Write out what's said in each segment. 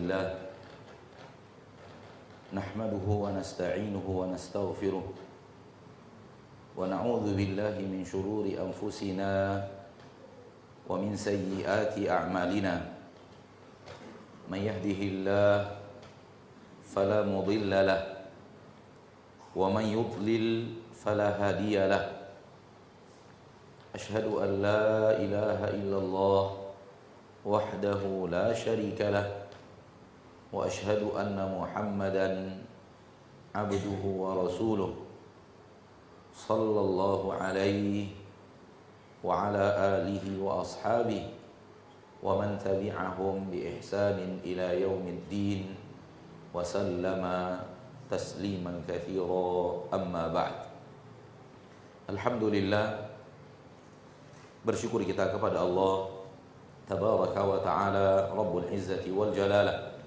لله نحمده ونستعينه ونستغفره ونعوذ بالله من شرور أنفسنا ومن سيئات أعمالنا من يهده الله فلا مضل له ومن يضلل فلا هادي له أشهد أن لا إله إلا الله وحده لا شريك له وأشهد أن محمدا عبده ورسوله صلى الله عليه وعلى آله وأصحابه ومن تبعهم بإحسان إلى يوم الدين وسلم تسليما كثيرا أما بعد. Alhamdulillah, bersyukur kita kepada Allah Tabaraka wa ta'ala, Rabbul Izzati wal Jalalah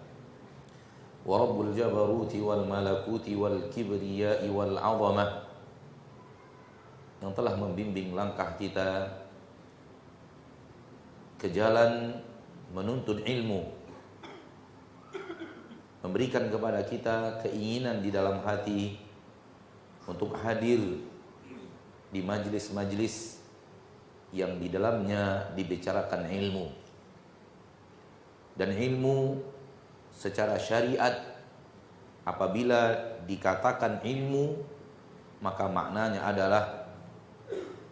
wa Rabbul Jabaruti wal Malakuti wal Kibriyai wal Azamah, yang telah membimbing langkah kita ke jalan menuntut ilmu, memberikan kepada kita keinginan di dalam hati untuk hadir di majlis-majlis yang di dalamnya dibicarakan ilmu. Dan ilmu secara syariat, apabila dikatakan ilmu, maka maknanya adalah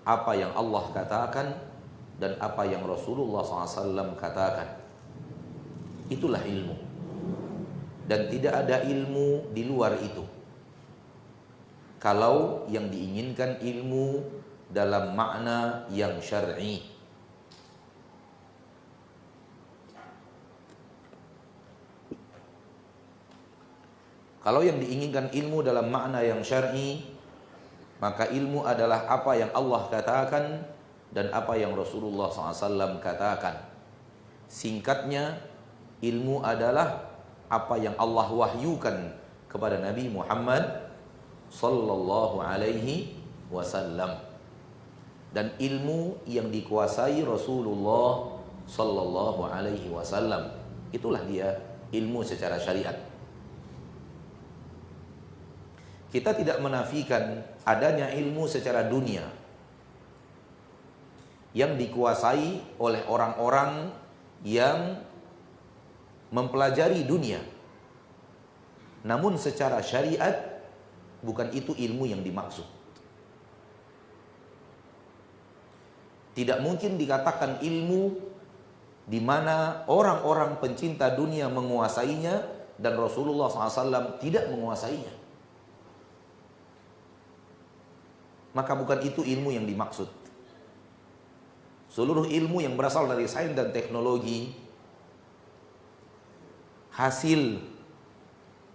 apa yang Allah katakan dan apa yang Rasulullah SAW katakan. Itulah ilmu. Dan tidak ada ilmu di luar itu. Kalau yang diinginkan ilmu dalam makna yang syar'i. Kalau yang diinginkan ilmu dalam makna yang syar'i, maka ilmu adalah apa yang Allah katakan dan apa yang Rasulullah SAW katakan. Singkatnya, ilmu adalah apa yang Allah wahyukan kepada Nabi Muhammad sallallahu alaihi wasallam. Dan ilmu yang dikuasai Rasulullah sallallahu alaihi wasallam, itulah dia ilmu secara syariat. Kita tidak menafikan adanya ilmu secara dunia yang dikuasai oleh orang-orang yang mempelajari dunia. Namun secara syariat bukan itu ilmu yang dimaksud. Tidak mungkin dikatakan ilmu di mana orang-orang pencinta dunia menguasainya dan Rasulullah SAW tidak menguasainya. Maka bukan itu ilmu yang dimaksud. Seluruh ilmu yang berasal dari sains dan teknologi, hasil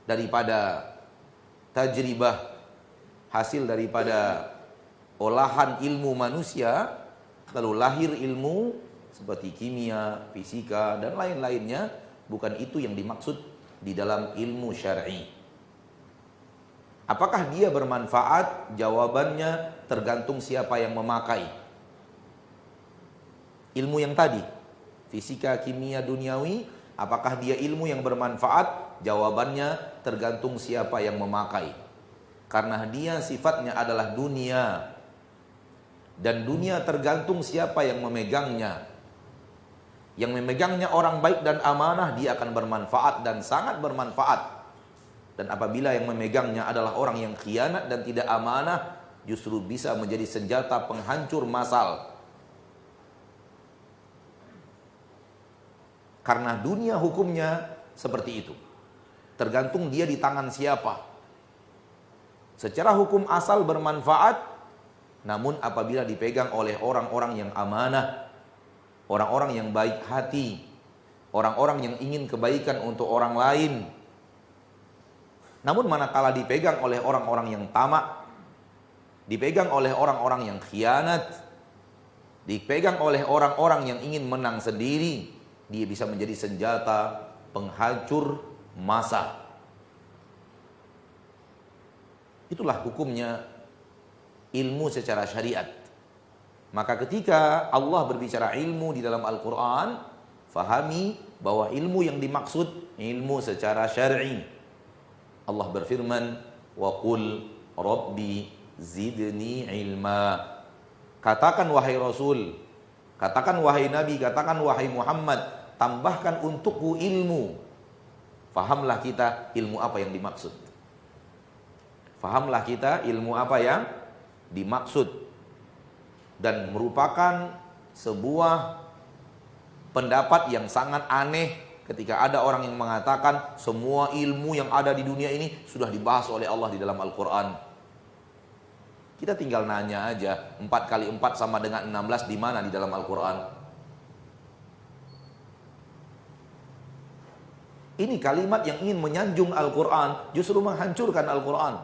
daripada tajribah, hasil daripada olahan ilmu manusia, lalu lahir ilmu seperti kimia, fisika, dan lain-lainnya, bukan itu yang dimaksud di dalam ilmu syar'i. Apakah dia bermanfaat? Jawabannya tergantung siapa yang memakai. Ilmu yang tadi, fisika, kimia, duniawi, apakah dia ilmu yang bermanfaat? Jawabannya tergantung siapa yang memakai. Karena dia sifatnya adalah dunia. Dan dunia tergantung siapa yang memegangnya. Yang memegangnya orang baik dan amanah, dia akan bermanfaat dan sangat bermanfaat. Dan apabila yang memegangnya adalah orang yang khianat dan tidak amanah, justru bisa menjadi senjata penghancur massal. Karena dunia hukumnya seperti itu. Tergantung dia di tangan siapa. Secara hukum asal bermanfaat, namun apabila dipegang oleh orang-orang yang amanah, orang-orang yang baik hati, orang-orang yang ingin kebaikan untuk orang lain. Namun manakala dipegang oleh orang-orang yang tamak, dipegang oleh orang-orang yang khianat, dipegang oleh orang-orang yang ingin menang sendiri, dia bisa menjadi senjata penghancur massa. Itulah hukumnya ilmu secara syariat. Maka ketika Allah berbicara ilmu di dalam Al-Quran, fahami bahwa ilmu yang dimaksud ilmu secara syar'i. Allah berfirman, "Wa qul rabbi zidni ilma." Katakan wahai Rasul, katakan wahai Nabi, katakan wahai Muhammad, tambahkan untukku ilmu. Fahamlah kita ilmu apa yang dimaksud. Fahamlah kita ilmu apa yang dimaksud. Dan merupakan sebuah pendapat yang sangat aneh ketika ada orang yang mengatakan semua ilmu yang ada di dunia ini sudah dibahas oleh Allah di dalam Al-Quran. Kita tinggal nanya aja, 4 kali 4 sama dengan 16 di mana di dalam Al-Quran? Ini kalimat yang ingin menyanjung Al-Quran justru menghancurkan Al-Quran.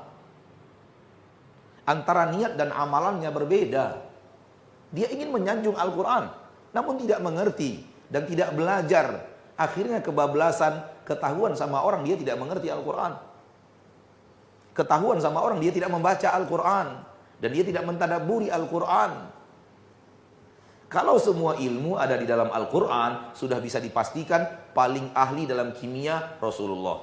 Antara niat dan amalannya berbeda. Dia ingin menyanjung Al-Quran namun tidak mengerti dan tidak belajar. Akhirnya kebablasan, ketahuan sama orang dia tidak mengerti Al-Quran. Ketahuan sama orang dia tidak membaca Al-Quran. Dan dia tidak mentadabburi Al-Quran. Kalau semua ilmu ada di dalam Al-Quran, sudah bisa dipastikan paling ahli dalam kimia Rasulullah.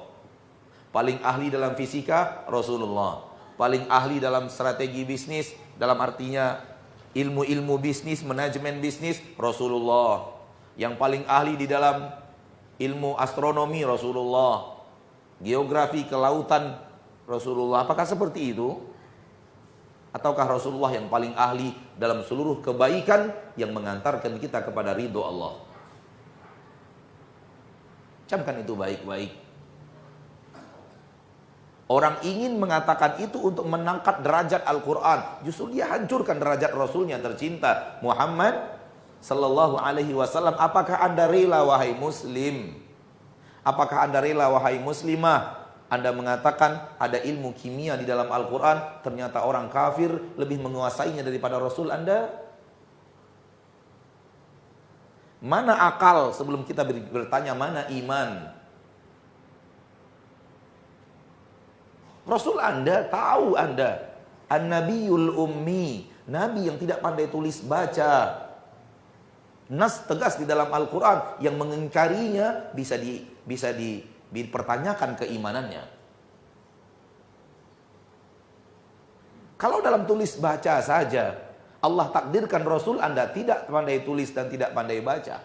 Paling ahli dalam fisika Rasulullah. Paling ahli dalam strategi bisnis, dalam artinya ilmu-ilmu bisnis, manajemen bisnis Rasulullah. Yang paling ahli di dalam ilmu astronomi Rasulullah. Geografi kelautan Rasulullah. Apakah seperti itu? Ataukah Rasulullah yang paling ahli dalam seluruh kebaikan yang mengantarkan kita kepada ridho Allah? Camkan itu baik-baik. Orang ingin mengatakan itu untuk mengangkat derajat Al-Quran. Justru dia hancurkan derajat Rasulnya tercinta Muhammad Sallallahu Alaihi Wasallam. Apakah anda rela wahai muslim? Apakah anda rela wahai muslimah? Anda mengatakan ada ilmu kimia di dalam Al-Quran, ternyata orang kafir lebih menguasainya daripada Rasul Anda? Mana akal sebelum kita bertanya mana iman? Rasul Anda tahu Anda, An-Nabiyul Ummi, Nabi yang tidak pandai tulis baca. Nas tegas di dalam Al-Quran yang mengingkarinya bisa dipertanyakan keimanannya. Kalau dalam tulis baca saja Allah takdirkan Rasul Anda tidak pandai tulis dan tidak pandai baca,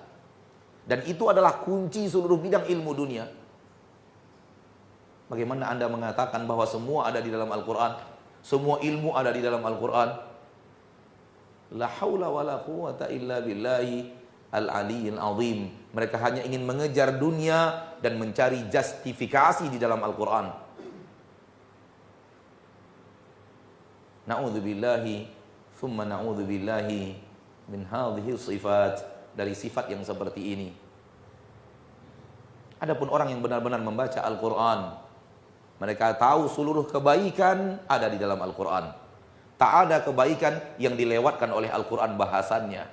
dan itu adalah kunci seluruh bidang ilmu dunia, bagaimana Anda mengatakan bahwa semua ada di dalam Al-Quran? Semua ilmu ada di dalam Al-Quran. La haula wa la quwata illa billahi al-aliyyil azim. Mereka hanya ingin mengejar dunia dan mencari justifikasi di dalam Al-Quran. Na'udzubillahi thumma na'udzubillahi min hadhihi sifat, dari sifat yang seperti ini. Adapun orang yang benar-benar membaca Al-Quran, mereka tahu seluruh kebaikan ada di dalam Al-Quran. Tak ada kebaikan yang dilewatkan oleh Al-Quran bahasannya.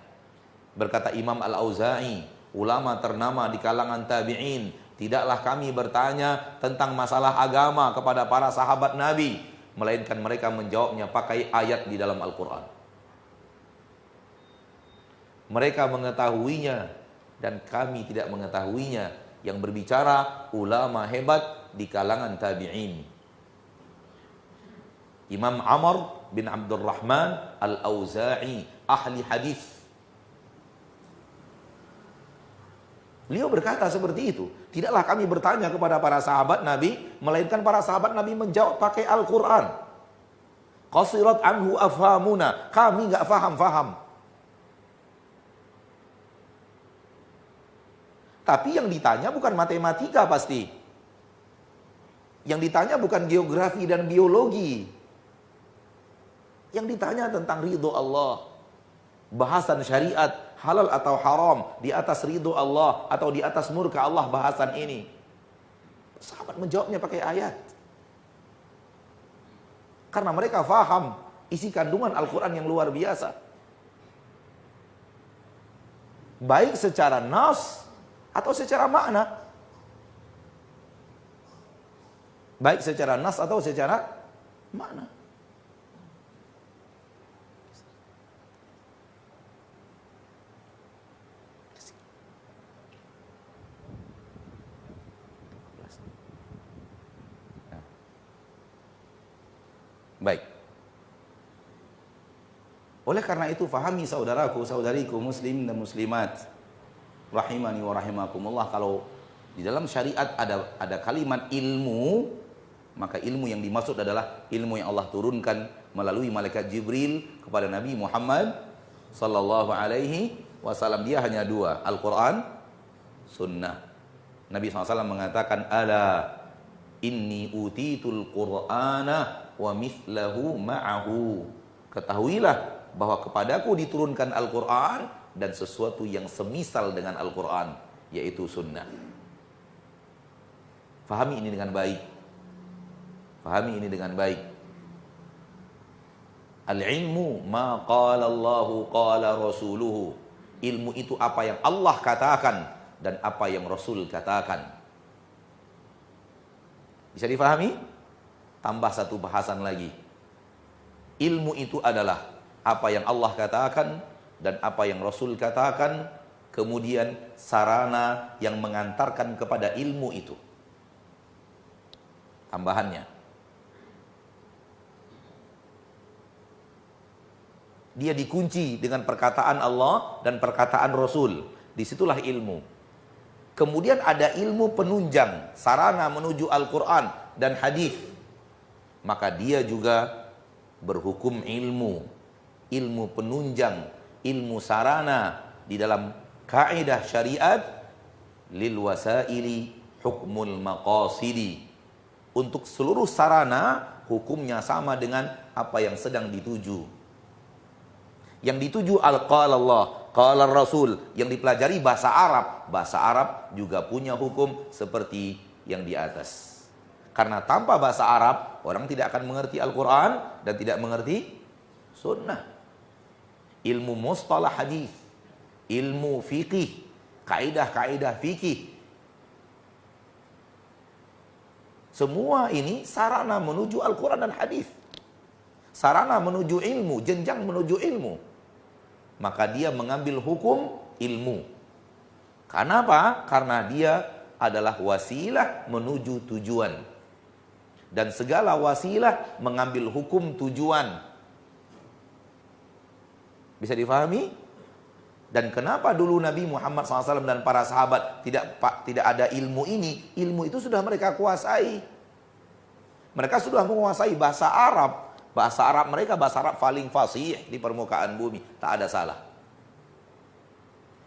Berkata Imam Al-Auza'i, ulama ternama di kalangan tabi'in, tidaklah kami bertanya tentang masalah agama kepada para sahabat Nabi, melainkan mereka menjawabnya pakai ayat di dalam Al-Quran. Mereka mengetahuinya dan kami tidak mengetahuinya. Yang berbicara ulama hebat di kalangan tabi'in. Imam Amr bin Abdurrahman Al-Auza'i, ahli hadis. Beliau berkata seperti itu. Tidaklah kami bertanya kepada para sahabat Nabi, melainkan para sahabat Nabi menjawab pakai Al-Quran. Qasirat anhu afhamuna. Kami enggak faham-faham. Tapi yang ditanya bukan matematika pasti. Yang ditanya bukan geografi dan biologi. Yang ditanya tentang ridho Allah. Bahasan syariat, halal atau haram, di atas ridho Allah atau di atas murka Allah, bahasan ini. Sahabat menjawabnya pakai ayat. Karena mereka faham isi kandungan Al-Quran yang luar biasa. Baik secara nas atau secara makna. Baik secara nas atau secara makna. Baik. Oleh karena itu fahami saudaraku, saudariku muslim dan muslimat rahimani wa rahimakumullah, kalau di dalam syariat ada kalimat ilmu, maka ilmu yang dimaksud adalah ilmu yang Allah turunkan melalui malaikat Jibril kepada Nabi Muhammad sallallahu alaihi wasallam. Dia hanya dua, Al-Quran, Sunnah. Nabi SAW mengatakan, ala inni utitul Qur'ana wa mithlahu ma'ahu. Ketahuilah bahwa kepadaku diturunkan Al-Quran dan sesuatu yang semisal dengan Al-Quran, yaitu Sunnah. Fahami ini dengan baik. Fahami ini dengan baik. Al-ilmu ma qala Allahu qala rasuluhu. Ilmu itu apa yang Allah katakan dan apa yang Rasul katakan. Bisa difahami? Tambah satu bahasan lagi. Ilmu itu adalah apa yang Allah katakan dan apa yang Rasul katakan, kemudian sarana yang mengantarkan kepada ilmu itu. Tambahannya, dia dikunci dengan perkataan Allah dan perkataan Rasul. Disitulah ilmu. Kemudian ada ilmu penunjang, sarana menuju Al-Quran dan hadis. Maka dia juga berhukum ilmu. Ilmu penunjang, ilmu sarana di dalam kaidah syariat, lil wasaili hukmul maqasidi. Untuk seluruh sarana hukumnya sama dengan apa yang sedang dituju. Yang dituju qala Allah, qala Rasul, yang dipelajari bahasa Arab. Bahasa Arab juga punya hukum seperti yang di atas. Karena tanpa bahasa Arab, orang tidak akan mengerti Al-Quran dan tidak mengerti Sunnah. Ilmu mustalah hadis, ilmu fikih, kaidah-kaidah fikih. Semua ini sarana menuju Al-Quran dan hadis. Sarana menuju ilmu, jenjang menuju ilmu. Maka dia mengambil hukum ilmu. Kenapa? Karena dia adalah wasilah menuju tujuan. Dan segala wasilah mengambil hukum tujuan. Bisa difahami? Dan kenapa dulu Nabi Muhammad SAW dan para sahabat tidak ada ilmu ini? Ilmu itu sudah mereka kuasai. Mereka sudah menguasai bahasa Arab. Bahasa Arab mereka bahasa Arab paling fasih di permukaan bumi. Tak ada salah.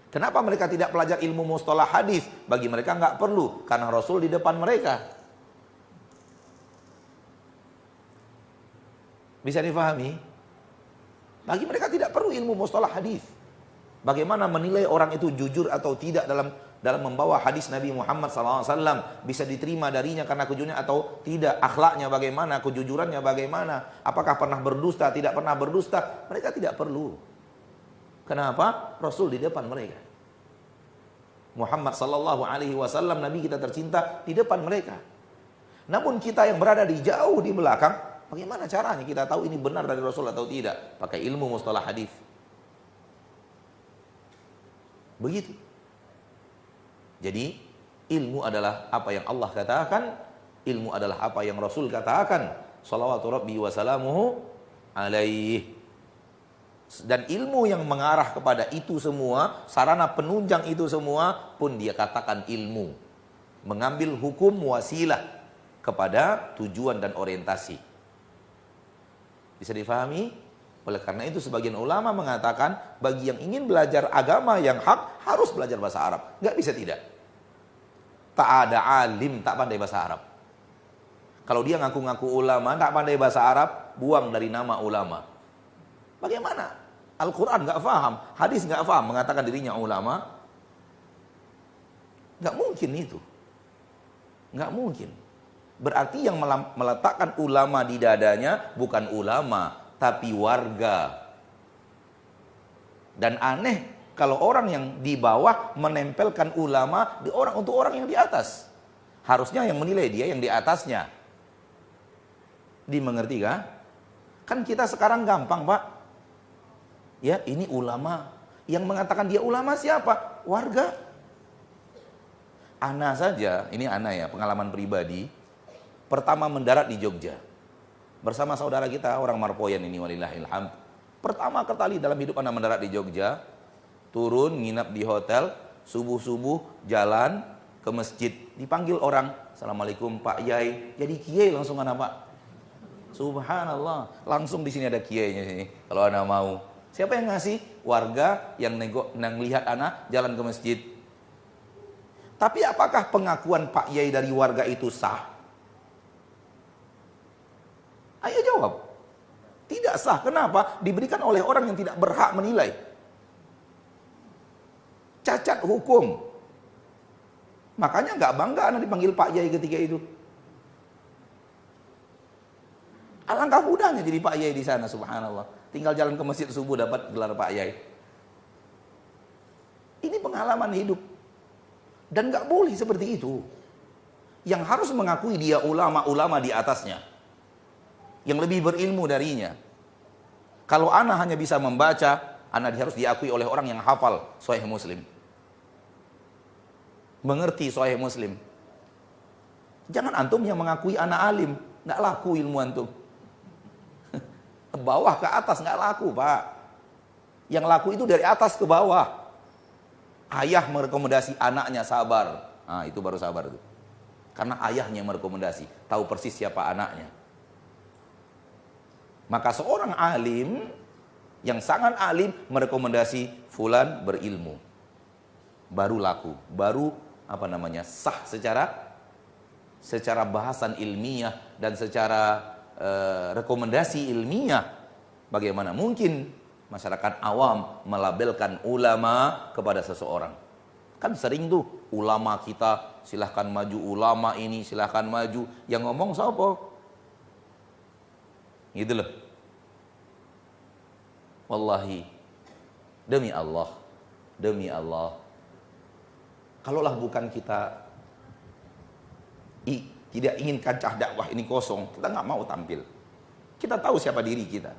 Kenapa mereka tidak belajar ilmu mustalah hadis? Bagi mereka nggak perlu. Karena Rasul di depan mereka. Bisa difahami? Bagi mereka tidak perlu ilmu mustalah hadis. Bagaimana menilai orang itu jujur atau tidak dalam membawa hadis Nabi Muhammad SAW, bisa diterima darinya karena kejujurannya atau tidak, akhlaknya bagaimana, kejujurannya bagaimana, apakah pernah berdusta, tidak pernah berdusta, mereka tidak perlu. Kenapa? Rasul di depan mereka. Muhammad SAW, Nabi kita tercinta, di depan mereka. Namun kita yang berada jauh di belakang, bagaimana caranya kita tahu ini benar dari Rasul atau tidak? Pakai ilmu mustalah hadis. Begitu. Jadi ilmu adalah apa yang Allah katakan, ilmu adalah apa yang Rasul katakan, shalawatu rabbi wa salamuhu alaihi. Dan ilmu yang mengarah kepada itu semua, sarana penunjang itu semua pun dia katakan ilmu. Mengambil hukum wasilah kepada tujuan dan orientasi. Bisa difahami? Oleh karena itu sebagian ulama mengatakan bagi yang ingin belajar agama yang hak harus belajar bahasa Arab. Nggak bisa tidak. Tak ada alim tak pandai bahasa Arab. Kalau dia ngaku-ngaku ulama tak pandai bahasa Arab, buang dari nama ulama. Bagaimana? Al-Quran nggak paham, hadis nggak paham, mengatakan dirinya ulama. Nggak mungkin itu. Nggak mungkin. Berarti yang meletakkan ulama di dadanya bukan ulama, tapi warga. Dan aneh kalau orang yang di bawah menempelkan ulama di untuk orang yang di atas. Harusnya yang menilai dia yang di atasnya. Dimengerti kah? Kan kita sekarang gampang, Pak. Ya, ini ulama. Yang mengatakan dia ulama siapa? Warga. Ana saja, ini ana ya, pengalaman pribadi. Pertama mendarat di Jogja. bersama saudara kita orang Marpoyan ini, walillahilham. Pertama kali dalam hidup anak mendarat di Jogja, turun nginap di hotel, subuh-subuh jalan ke masjid, dipanggil orang, "Assalamualaikum Pak Yai." Jadi kiai langsung anak Pak. Subhanallah, langsung di sini ada kiainya sini. Kalau anak mau, siapa yang ngasih? Warga yang lihat anak jalan ke masjid. Tapi apakah pengakuan Pak Yai dari warga itu sah? Ayo jawab. Tidak sah. Kenapa? Diberikan oleh orang yang tidak berhak menilai. Cacat hukum. Makanya nggak bangga anak dipanggil Pak Yai ketika itu. Alangkah mudahnya jadi Pak Yai di sana, subhanallah. Tinggal jalan ke masjid subuh dapat gelar Pak Yai. Ini pengalaman hidup. Dan nggak boleh seperti itu. Yang harus mengakui dia ulama-ulama di atasnya, yang lebih berilmu darinya. Kalau anak hanya bisa membaca, anak harus diakui oleh orang yang hafal Sahih Muslim, mengerti Sahih Muslim. Jangan antum yang mengakui anak alim, nggak laku ilmu antum. Bawah ke atas nggak laku, Pak. Yang laku itu dari atas ke bawah. Ayah merekomendasi anaknya sabar, nah itu baru sabar tuh. Karena ayahnya merekomendasi, tahu persis siapa anaknya. Maka seorang alim yang sangat alim merekomendasi fulan berilmu, baru laku, baru sah secara bahasan ilmiah dan secara rekomendasi ilmiah. Bagaimana mungkin masyarakat awam melabelkan ulama kepada seseorang? Kan sering tuh ulama kita, silahkan maju, ulama ini silahkan maju, yang ngomong siapa? Gitu loh. Wallahi, demi Allah, kalaulah bukan kita tidak ingin kancah dakwah ini kosong, kita nggak mau tampil. Kita tahu siapa diri kita.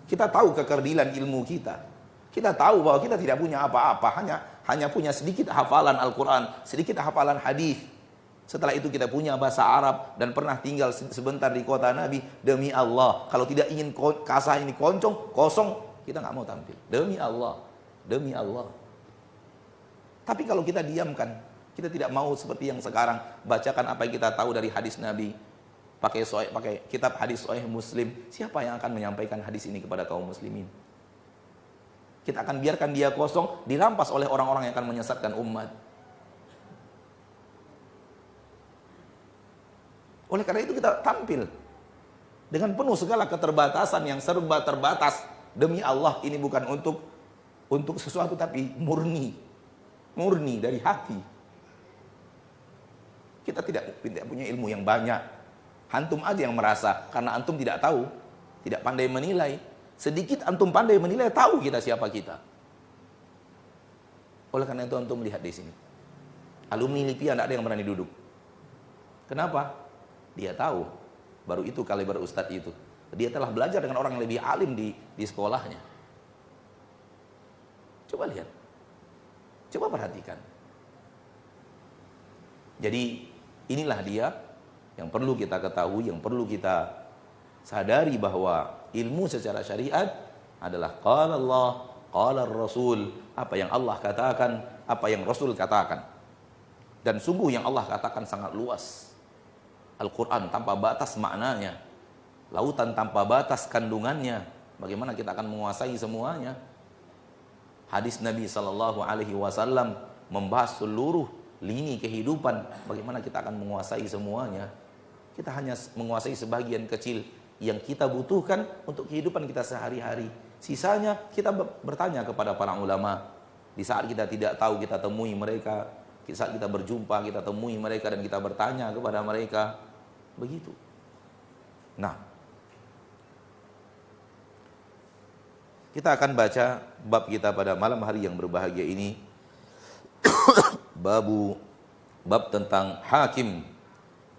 Kita tahu kekerdilan ilmu kita. Kita tahu bahwa kita tidak punya apa-apa, hanya punya sedikit hafalan Al-Quran, sedikit hafalan hadis. Setelah itu kita punya bahasa Arab dan pernah tinggal sebentar di kota Nabi. Demi Allah, kalau tidak ingin kasah ini kosong, kita nggak mau tampil. Demi Allah, demi Allah. Tapi kalau kita diamkan, kita tidak mau seperti yang sekarang, bacakan apa yang kita tahu dari hadis Nabi, pakai kitab hadis Sahih Muslim. Siapa yang akan menyampaikan hadis ini kepada kaum muslimin? Kita akan biarkan dia kosong, dirampas oleh orang-orang yang akan menyesatkan umat. Oleh karena itu kita tampil dengan penuh segala keterbatasan yang serba terbatas. Demi Allah, ini bukan untuk sesuatu, tapi murni dari hati. Kita tidak punya ilmu yang banyak. Antum aja yang merasa karena antum tidak tahu, tidak pandai menilai. Sedikit antum pandai menilai, tahu kita siapa kita. Oleh karena itu antum lihat di sini, alumni LIPI tidak ada yang berani duduk. Kenapa? Dia tahu, baru itu kaliber ustadz itu. Dia telah belajar dengan orang yang lebih alim di sekolahnya. Coba lihat, coba perhatikan. Jadi inilah dia yang perlu kita ketahui, yang perlu kita sadari, bahwa ilmu secara syariat adalah qala Allah, qala Rasul, apa yang Allah katakan, apa yang Rasul katakan. Dan sungguh yang Allah katakan sangat luas. Al-Quran tanpa batas maknanya, lautan tanpa batas kandungannya. Bagaimana kita akan menguasai semuanya? Hadis Nabi SAW membahas seluruh lini kehidupan. Bagaimana kita akan menguasai semuanya? Kita hanya menguasai sebagian kecil yang kita butuhkan untuk kehidupan kita sehari-hari. Sisanya kita bertanya kepada para ulama. Di saat kita tidak tahu, kita temui mereka. Di saat kita berjumpa, kita temui mereka dan kita bertanya kepada mereka. Begitu. Nah, kita akan baca bab kita pada malam hari yang berbahagia ini. Bab tentang hakim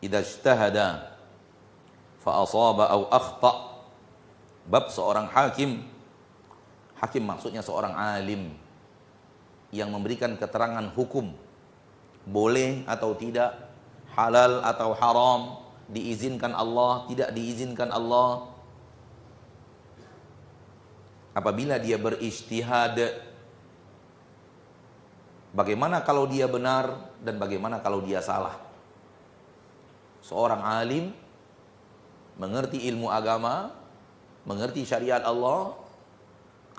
idza ijtahada fa asaba aw akhta. Bab seorang hakim. Hakim maksudnya seorang alim yang memberikan keterangan hukum, boleh atau tidak, halal atau haram, diizinkan Allah, tidak diizinkan Allah. Apabila dia berijtihad, bagaimana kalau dia benar dan bagaimana kalau dia salah? Seorang alim mengerti ilmu agama, mengerti syariat Allah,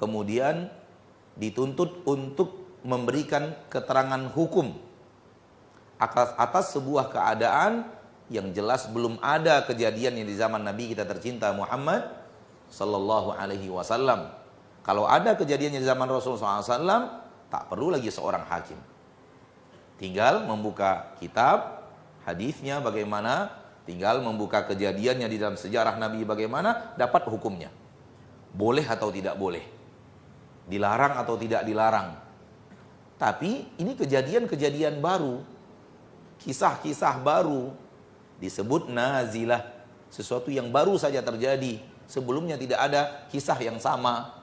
kemudian dituntut untuk memberikan keterangan hukum atas sebuah keadaan yang jelas belum ada kejadian yang di zaman Nabi kita tercinta Muhammad sallallahu alaihi wasallam. Kalau ada kejadiannya di zaman Rasulullah SAW, tak perlu lagi seorang hakim. Tinggal membuka kitab, hadisnya bagaimana, tinggal membuka kejadiannya di dalam sejarah Nabi bagaimana, dapat hukumnya. Boleh atau tidak boleh. Dilarang atau tidak dilarang. Tapi ini kejadian-kejadian baru. Kisah-kisah baru. Disebut nazilah. Sesuatu yang baru saja terjadi. Sebelumnya tidak ada kisah yang sama.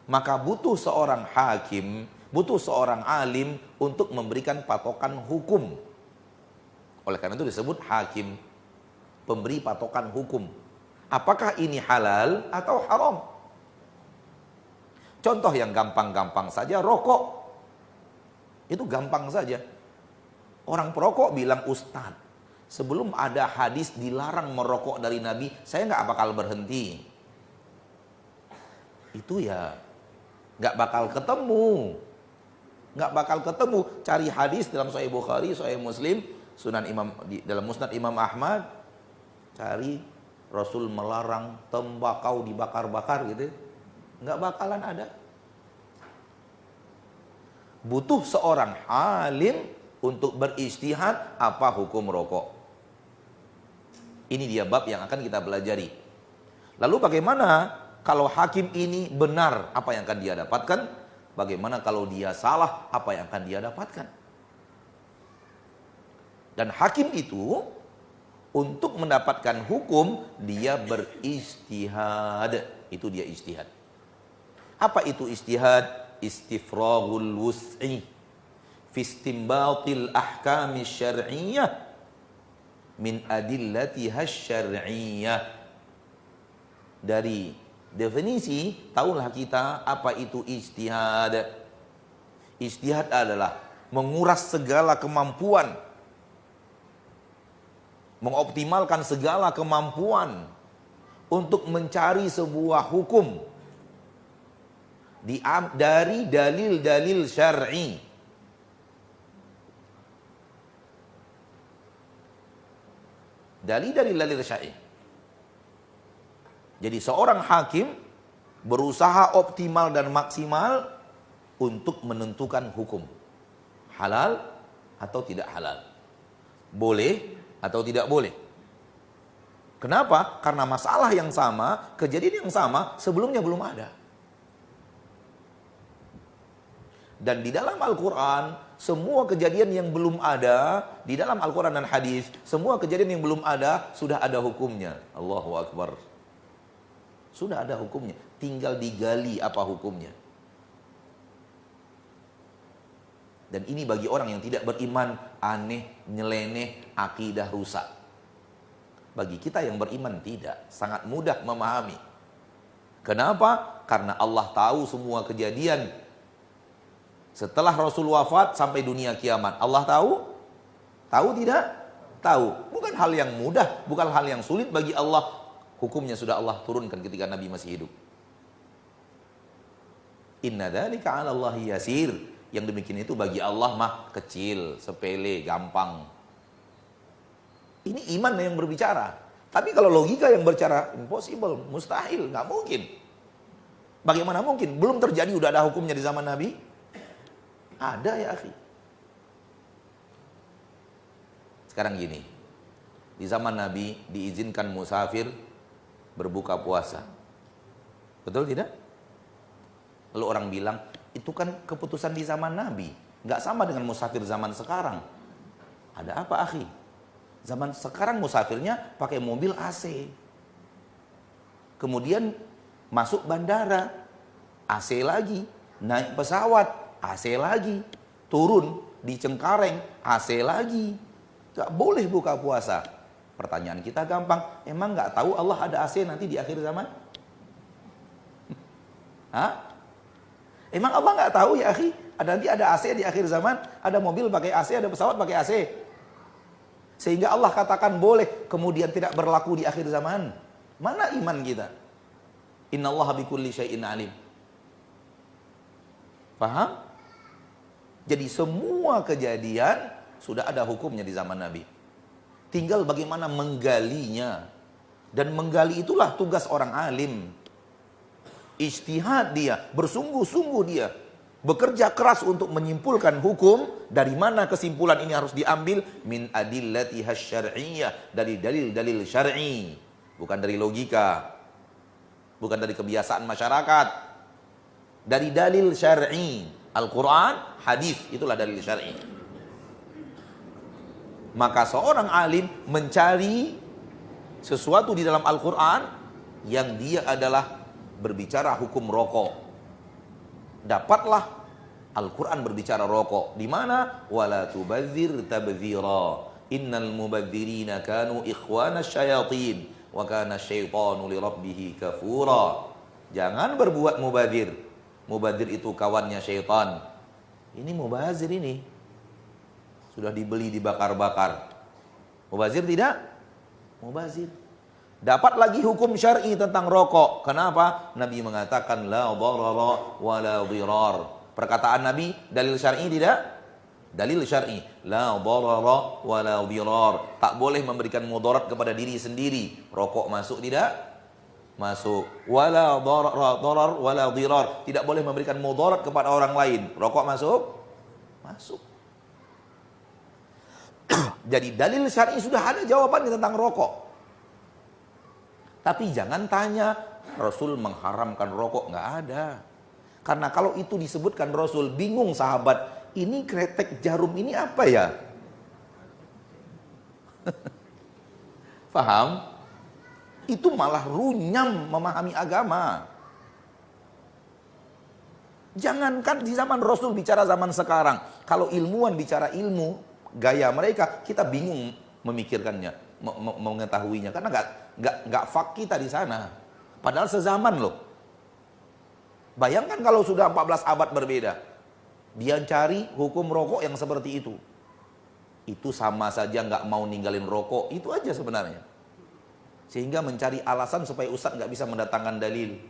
Maka butuh seorang hakim, butuh seorang alim untuk memberikan patokan hukum. Oleh karena itu disebut hakim, pemberi patokan hukum. Apakah ini halal atau haram? Contoh yang gampang-gampang saja, rokok. Itu gampang saja. Orang perokok bilang, Ustadz, sebelum ada hadis dilarang merokok dari Nabi, saya nggak bakal berhenti. Itu ya nggak bakal ketemu. Nggak bakal ketemu. Cari hadis dalam Sahih Bukhari, Sahih Muslim, Sunan Imam, dalam Musnad Imam Ahmad, cari Rasul melarang tembakau dibakar-bakar gitu. Nggak bakalan ada. Butuh seorang alim untuk berijtihad apa hukum rokok. Ini dia bab yang akan kita pelajari. Lalu bagaimana kalau hakim ini benar, apa yang akan dia dapatkan? Bagaimana kalau dia salah, apa yang akan dia dapatkan? Dan hakim itu untuk mendapatkan hukum, dia berijtihad. Itu dia ijtihad. Apa itu ijtihad? Istifraghul wus'i fi istinbatil ahkami syar'iyyah min adillatiha syar'iyyah. Dari definisi, tahulah kita apa itu ijtihad. Ijtihad adalah menguras segala kemampuan, mengoptimalkan segala kemampuan untuk mencari sebuah hukum dari dalil-dalil syar'i. Dalil-dalil syar'i. Jadi seorang hakim berusaha optimal dan maksimal untuk menentukan hukum. Halal atau tidak halal. Boleh atau tidak boleh. Kenapa? Karena masalah yang sama, kejadian yang sama sebelumnya belum ada. Dan di dalam Al-Quran, semua kejadian yang belum ada, di dalam Al-Quran dan hadis, semua kejadian yang belum ada, sudah ada hukumnya. Allahu Akbar. Sudah ada hukumnya, tinggal digali apa hukumnya. Dan ini bagi orang yang tidak beriman, aneh, nyeleneh, akidah rusak. Bagi kita yang beriman tidak, sangat mudah memahami. Kenapa? Karena Allah tahu semua kejadian. Setelah Rasul wafat sampai dunia kiamat, Allah tahu? Tahu tidak? Tahu. Bukan hal yang mudah, bukan hal yang sulit bagi Allah. Hukumnya sudah Allah turunkan ketika Nabi masih hidup. Inna dzalika 'ala Allahi yasir. Yang demikian itu bagi Allah mah kecil, sepele, gampang. Ini iman yang berbicara. Tapi kalau logika yang berbicara, impossible, mustahil, nggak mungkin. Bagaimana mungkin? Belum terjadi udah ada hukumnya di zaman Nabi? Ada ya akhi. Sekarang gini, di zaman Nabi diizinkan musafir berbuka puasa. Betul tidak? Lalu orang bilang, itu kan keputusan di zaman Nabi. Nggak sama dengan musafir zaman sekarang. Ada apa akhi? Zaman sekarang musafirnya pakai mobil AC. Kemudian masuk bandara, AC lagi. Naik pesawat, AC lagi. Turun di Cengkareng, AC lagi. Gak boleh buka puasa. Pertanyaan kita gampang, emang gak tahu Allah ada AC nanti di akhir zaman? Hah? Emang Allah gak tahu ya akhi? Nanti ada AC di akhir zaman, ada mobil pakai AC, ada pesawat pakai AC. Sehingga Allah katakan boleh, kemudian tidak berlaku di akhir zaman. Mana iman kita? Innallaha bikulli syai'in alim. Paham? Jadi semua kejadian sudah ada hukumnya di zaman Nabi. Tinggal bagaimana menggalinya. Dan menggali itulah tugas orang alim. Ijtihad dia, bersungguh-sungguh dia. Bekerja keras untuk menyimpulkan hukum. Dari mana kesimpulan ini harus diambil? Min adillatiha syar'iyyah. Dari dalil-dalil syar'i. Bukan dari logika. Bukan dari kebiasaan masyarakat. Dari dalil syar'i. Al-Quran, hadis, itulah dalil syar'i. Maka seorang alim mencari sesuatu di dalam Al-Quran yang dia adalah berbicara hukum rokok. Dapatlah Al-Quran berbicara rokok. Di mana? Wala tubadzir tabdzira. Innal mubadzirina kanu ikhwana syayatin wa kana syaitanu li rabbih kafura. Jangan berbuat mubadzir. Mubadzir itu kawannya syaitan. Ini mubazir ini. Sudah dibeli dibakar-bakar. Mubazir tidak? Mubazir. Dapat lagi hukum syar'i tentang rokok. Kenapa? Nabi mengatakan la dharara wa la dhirar. Perkataan Nabi dalil syar'i tidak? Dalil syar'i. La dharara wa la dhirar. Tak boleh memberikan mudarat kepada diri sendiri. Rokok masuk tidak? Masuk. Wala dharar wala dhirar. Tidak boleh memberikan mudarat kepada orang lain. Rokok masuk? Masuk. Jadi dalil syar'i sudah ada jawabannya tentang rokok. Tapi jangan tanya Rasul mengharamkan rokok, nggak ada. Karena kalau itu disebutkan Rasul, bingung sahabat, ini kretek jarum ini apa ya? Faham? Itu malah runyam memahami agama. Jangankan di zaman Rasul bicara zaman sekarang. Kalau ilmuwan bicara ilmu, gaya mereka, kita bingung memikirkannya, mengetahuinya. Karena nggak fak kita di sana. Padahal sezaman loh. Bayangkan kalau sudah 14 abad berbeda. Dia cari hukum rokok yang seperti itu. Itu sama saja nggak mau ninggalin rokok. Itu aja sebenarnya. Sehingga mencari alasan supaya Ustadz nggak bisa mendatangkan dalil.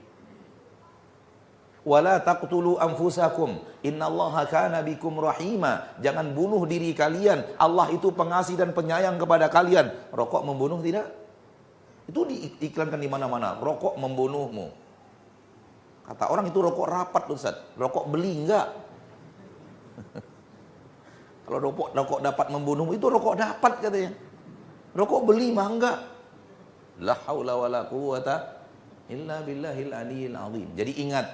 Wala taqtulu anfusakum innallaha kana bikum rahima. Jangan bunuh diri kalian. Allah itu pengasih dan penyayang kepada kalian. Rokok membunuh tidak? Itu diiklankan di mana-mana. Rokok membunuhmu. Kata orang itu rokok rapat, Ustaz. Rokok beli enggak? Kalau rokok dapat membunuhmu, itu rokok dapat katanya. Rokok beli mah enggak. La haula wala quwata illa billahil aliyil azim. Jadi ingat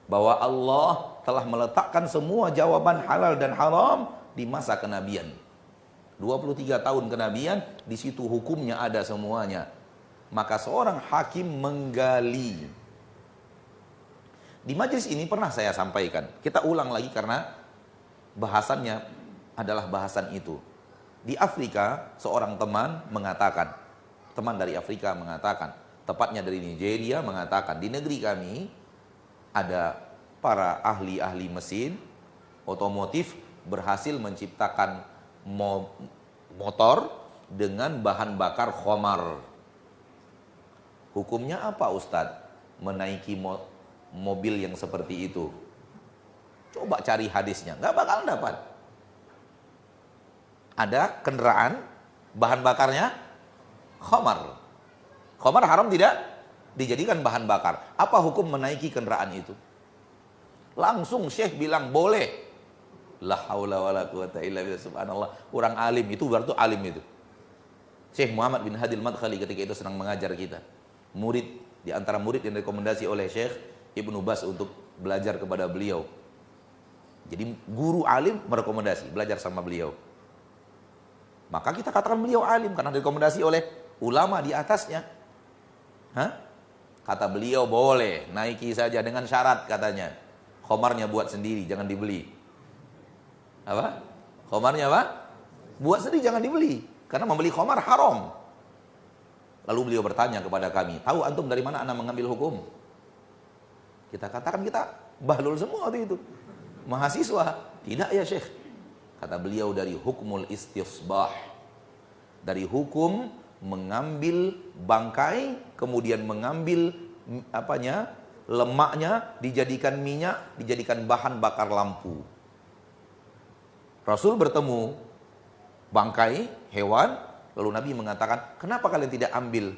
bahwa Allah telah meletakkan semua jawaban halal dan haram di masa kenabian. 23 tahun kenabian, di situ hukumnya ada semuanya. Maka seorang hakim menggali. Di majelis ini pernah saya sampaikan. Kita ulang lagi karena bahasannya adalah bahasan itu. Di Afrika, seorang teman mengatakan, teman dari Afrika mengatakan, tepatnya dari Nigeria mengatakan, di negeri kami ada para ahli-ahli mesin otomotif berhasil menciptakan motor dengan bahan bakar khamar. Hukumnya apa Ustadz? Menaiki mobil yang seperti itu. Coba cari hadisnya, nggak bakal dapat. Ada kendaraan bahan bakarnya khamar. Khamar haram tidak? Dijadikan bahan bakar. Apa hukum menaiki kendaraan itu? Langsung Syekh bilang boleh. La haula wala quwata illa billah, subhanallah. Kurang alim itu, berarti alim itu. Syekh Muhammad bin Hadil Madkhali ketika itu sedang mengajar kita. Murid, di antara murid yang direkomendasi oleh Syekh Ibnu Bas untuk belajar kepada beliau. Jadi guru alim merekomendasi belajar sama beliau. Maka kita katakan beliau alim karena direkomendasi oleh ulama di atasnya. Hah? Kata beliau boleh, naiki saja dengan syarat katanya. Khomarnya buat sendiri, jangan dibeli. Apa? Khomarnya apa? Buat sendiri, jangan dibeli. Karena membeli khamar haram. Lalu beliau bertanya kepada kami, tahu antum dari mana ana mengambil hukum? Kita katakan kita bahlul semua waktu itu. Mahasiswa. Tidak ya Syekh. Kata beliau dari hukmul istisbah. Dari hukum mengambil bangkai, kemudian mengambil lemaknya, dijadikan minyak, dijadikan bahan bakar lampu. Rasul bertemu bangkai hewan, lalu Nabi mengatakan, kenapa kalian tidak ambil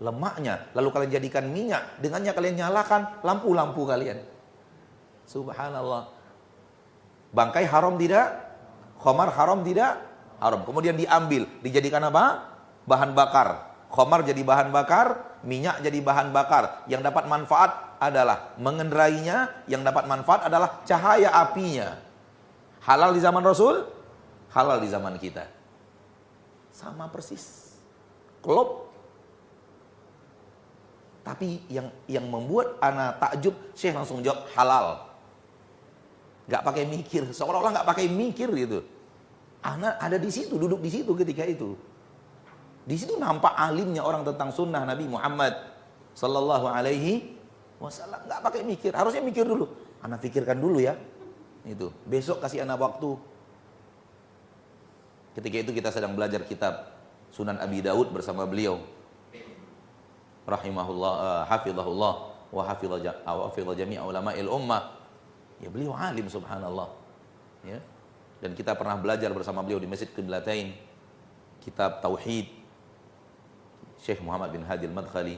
lemaknya, lalu kalian jadikan minyak, dengannya kalian nyalakan lampu-lampu kalian. Subhanallah. Bangkai haram tidak? Khamar haram tidak? Haram. Kemudian diambil, dijadikan apa? Bahan bakar. Khamar jadi bahan bakar, minyak jadi bahan bakar. Yang dapat manfaat adalah mengendarainya, yang dapat manfaat adalah cahaya apinya. Halal di zaman Rasul, halal di zaman kita. Sama persis. Klop. Tapi yang membuat anak takjub, Syekh langsung jawab halal. Gak pakai mikir, seolah-olah gak pakai mikir gitu. Anak ada di situ, duduk di situ ketika itu. Di situ nampak alimnya orang tentang sunnah Nabi Muhammad sallallahu alaihi wasallam. Gak pakai mikir, harusnya mikir dulu. Anak pikirkan dulu ya. Itu. Besok kasih anak waktu. Ketika itu kita sedang belajar kitab Sunan Abi Daud bersama beliau. Rahimahullah, hafizahullah wa hafizah jami' ulama'il ummah. Ya beliau alim subhanallah. Ya. Dan kita pernah belajar bersama beliau di Masjid Qiblatain kitab Tauhid Syekh Muhammad bin Hadi al-Madkhali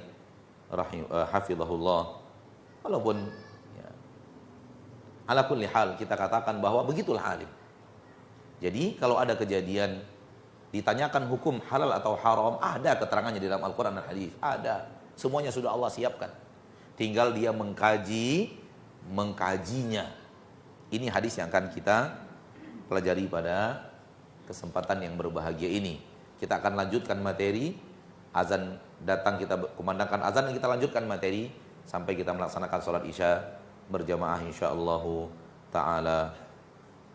hafizahullah. Walaupun ya, ala kulli hal kita katakan bahwa begitulah alim. Jadi kalau ada kejadian ditanyakan hukum halal atau haram, ada keterangannya di dalam Al-Quran dan Hadis, ada. Semuanya sudah Allah siapkan. Tinggal dia mengkajinya. Ini hadis yang akan kita pelajari pada kesempatan yang berbahagia ini. Kita akan lanjutkan materi. Azan datang, kita kumandangkan azan dan kita lanjutkan materi sampai kita melaksanakan sholat isya berjamaah insyaallah ta'ala.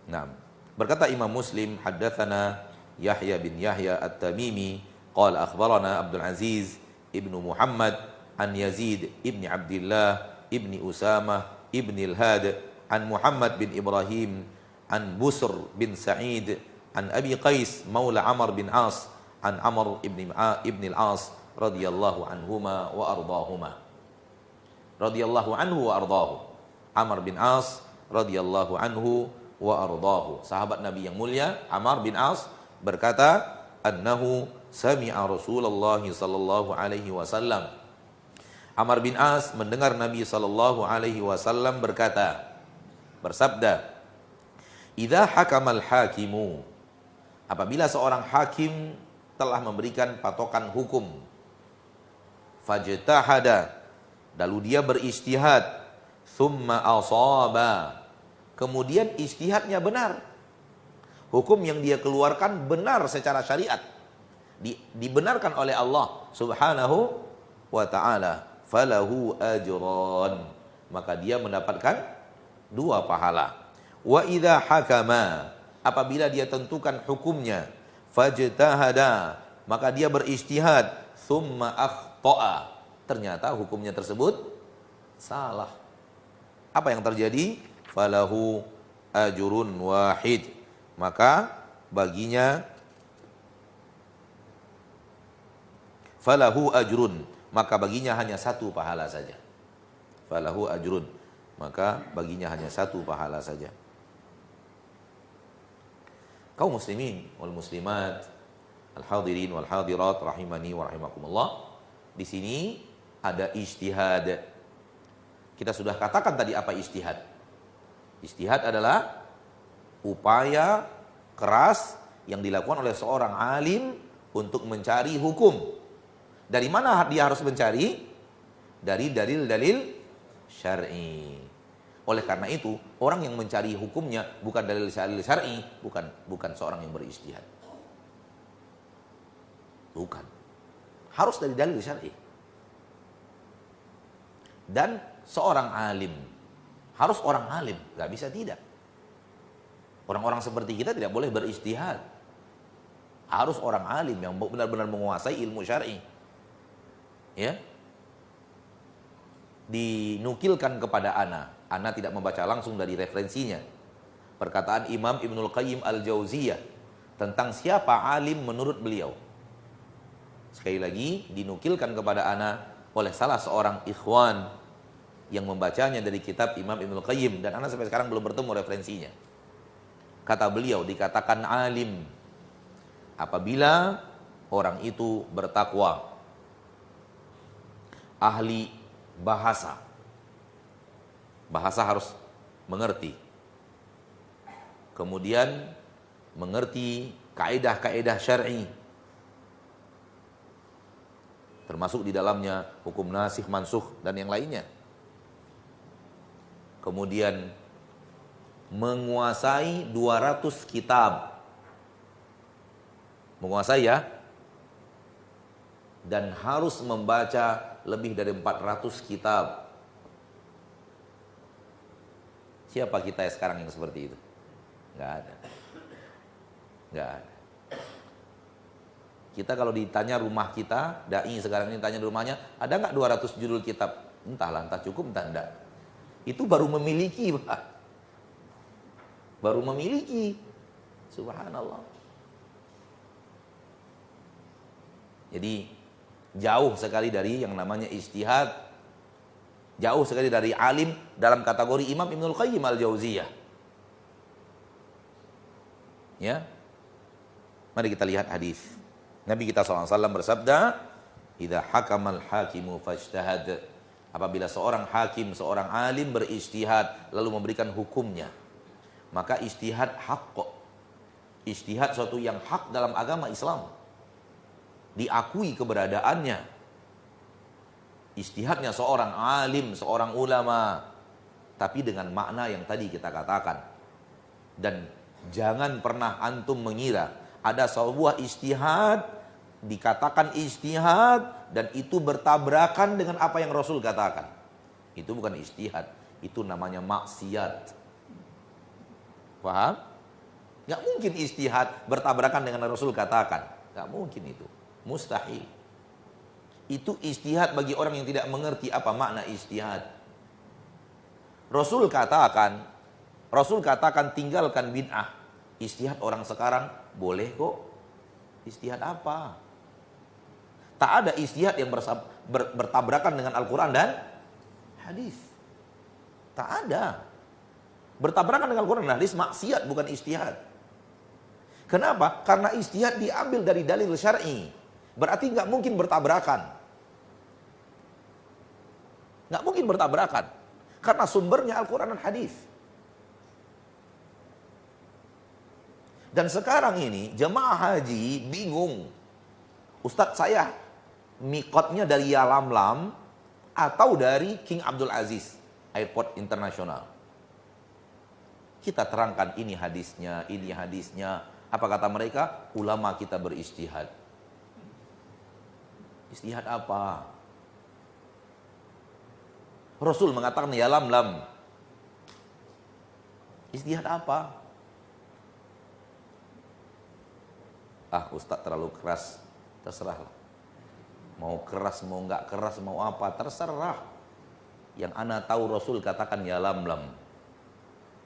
Nah, berkata Imam Muslim, haddatsana Yahya bin Yahya At-Tamimi qala akhbarana Abdul Aziz ibnu Muhammad an Yazid ibni Abdullah ibni Usamah ibni Al-Had an Muhammad bin Ibrahim an Busr bin Sa'id an Abi Qais maula Amr bin As an Amr ibn Al-As radhiyallahu anhuma wa ardahuma. Radhiyallahu anhu wa ardahu. Amr bin As radhiyallahu anhu wa ardahu. Sahabat Nabi yang mulia Amr bin As berkata, annahu sami'a Rasulullah sallallahu alaihi wasallam. Amr bin As mendengar Nabi sallallahu alaihi wasallam bersabda, "Idza hakamal hakimu," apabila seorang hakim telah memberikan patokan hukum, fajtahada, lalu dia beristihad, thumma asaba, kemudian istihadnya benar, hukum yang dia keluarkan benar secara syariat, dibenarkan oleh Allah subhanahu wa ta'ala, falahu ajran, maka dia mendapatkan 2 pahala. Wa idza hakama, apabila dia tentukan hukumnya, fajtahada, maka dia beristihad, thumma akhta'a, ternyata hukumnya tersebut salah. Apa yang terjadi? Falahu ajrun wahid, maka baginya falahu ajrun, maka baginya hanya 1 pahala saja. Falahu ajrun, maka baginya hanya 1 pahala saja. Kaum muslimin wal muslimat, al-hadirin wal hadirat rahimani wa rahimakumullah. Di sini ada ijtihad. Kita sudah katakan tadi apa ijtihad. Ijtihad adalah upaya keras yang dilakukan oleh seorang alim untuk mencari hukum. Dari mana dia harus mencari? Dari dalil-dalil syar'i. Oleh karena itu, orang yang mencari hukumnya bukan dalil syar'i, bukan seorang yang berijtihad. Bukan. Harus dari dalil syar'i. Dan seorang alim, harus orang alim, nggak bisa tidak. Orang-orang seperti kita tidak boleh berijtihad. Harus orang alim yang benar-benar menguasai ilmu syar'i. Ya. Dinukilkan kepada ana tidak membaca langsung dari referensinya. Perkataan Imam Ibnul Qayyim Al-Jauziyah tentang siapa alim menurut beliau. Sekali lagi dinukilkan kepada ana oleh salah seorang ikhwan yang membacanya dari kitab Imam Ibnul Qayyim, dan ana sampai sekarang belum bertemu referensinya. Kata beliau, dikatakan alim apabila orang itu bertakwa, ahli bahasa. Bahasa harus mengerti. Kemudian mengerti kaidah-kaidah syar'i. Termasuk di dalamnya hukum nasikh mansukh dan yang lainnya. Kemudian menguasai 200 kitab. Menguasai ya. Dan harus membaca lebih dari 400 kitab. Siapa kita sekarang yang seperti itu? Nggak ada. Nggak ada. Kita kalau ditanya rumah kita, dai sekarang ini tanya di rumahnya, ada nggak 200 judul kitab? Entahlah, entah cukup, entah enggak. Itu baru memiliki, Pak. Baru memiliki. Subhanallah. Jadi jauh sekali dari yang namanya ijtihad, jauh sekali dari alim dalam kategori Imam Ibnul Qayyim Al-Jauziyah. Ya. Mari kita lihat hadis. Nabi kita SAW bersabda, "Idza hakamal hakimu fajtahad." Apabila seorang hakim, seorang alim berijtihad lalu memberikan hukumnya, maka ijtihad haqq. Ijtihad suatu yang hak dalam agama Islam. Diakui keberadaannya. Ijtihadnya seorang alim, seorang ulama, tapi dengan makna yang tadi kita katakan. Dan jangan pernah antum mengira ada sebuah ijtihad, dikatakan ijtihad, dan itu bertabrakan dengan apa yang Rasul katakan. Itu bukan ijtihad, itu namanya maksiat. Paham? Gak mungkin ijtihad bertabrakan dengan Rasul katakan. Gak mungkin itu. Mustahil. Itu ijtihad bagi orang yang tidak mengerti apa makna ijtihad. Rasul katakan tinggalkan bid'ah. Ijtihad orang sekarang boleh kok. Ijtihad apa? Tak ada ijtihad yang bertabrakan dengan Al-Quran dan hadis. Tak ada. Bertabrakan dengan Al-Quran dan hadis maksiat, bukan ijtihad. Kenapa? Karena ijtihad diambil dari dalil syar'i. Berarti nggak mungkin bertabrakan. Nggak mungkin bertabrakan. Karena sumbernya Al-Quran dan hadis. Dan sekarang ini jemaah haji bingung. Ustadz, saya miqatnya dari Yalamlam atau dari King Abdul Aziz Airport Internasional. Kita terangkan ini hadisnya, ini hadisnya. Apa kata mereka? Ulama kita berijtihad. Ijtihad apa? Rasul mengatakan Yalamlam. Ijtihad apa? Ah, Ustadz terlalu keras. Terserahlah. Mau keras, mau nggak keras, mau apa, terserah. Yang ana tahu Rasul katakan Yalamlam.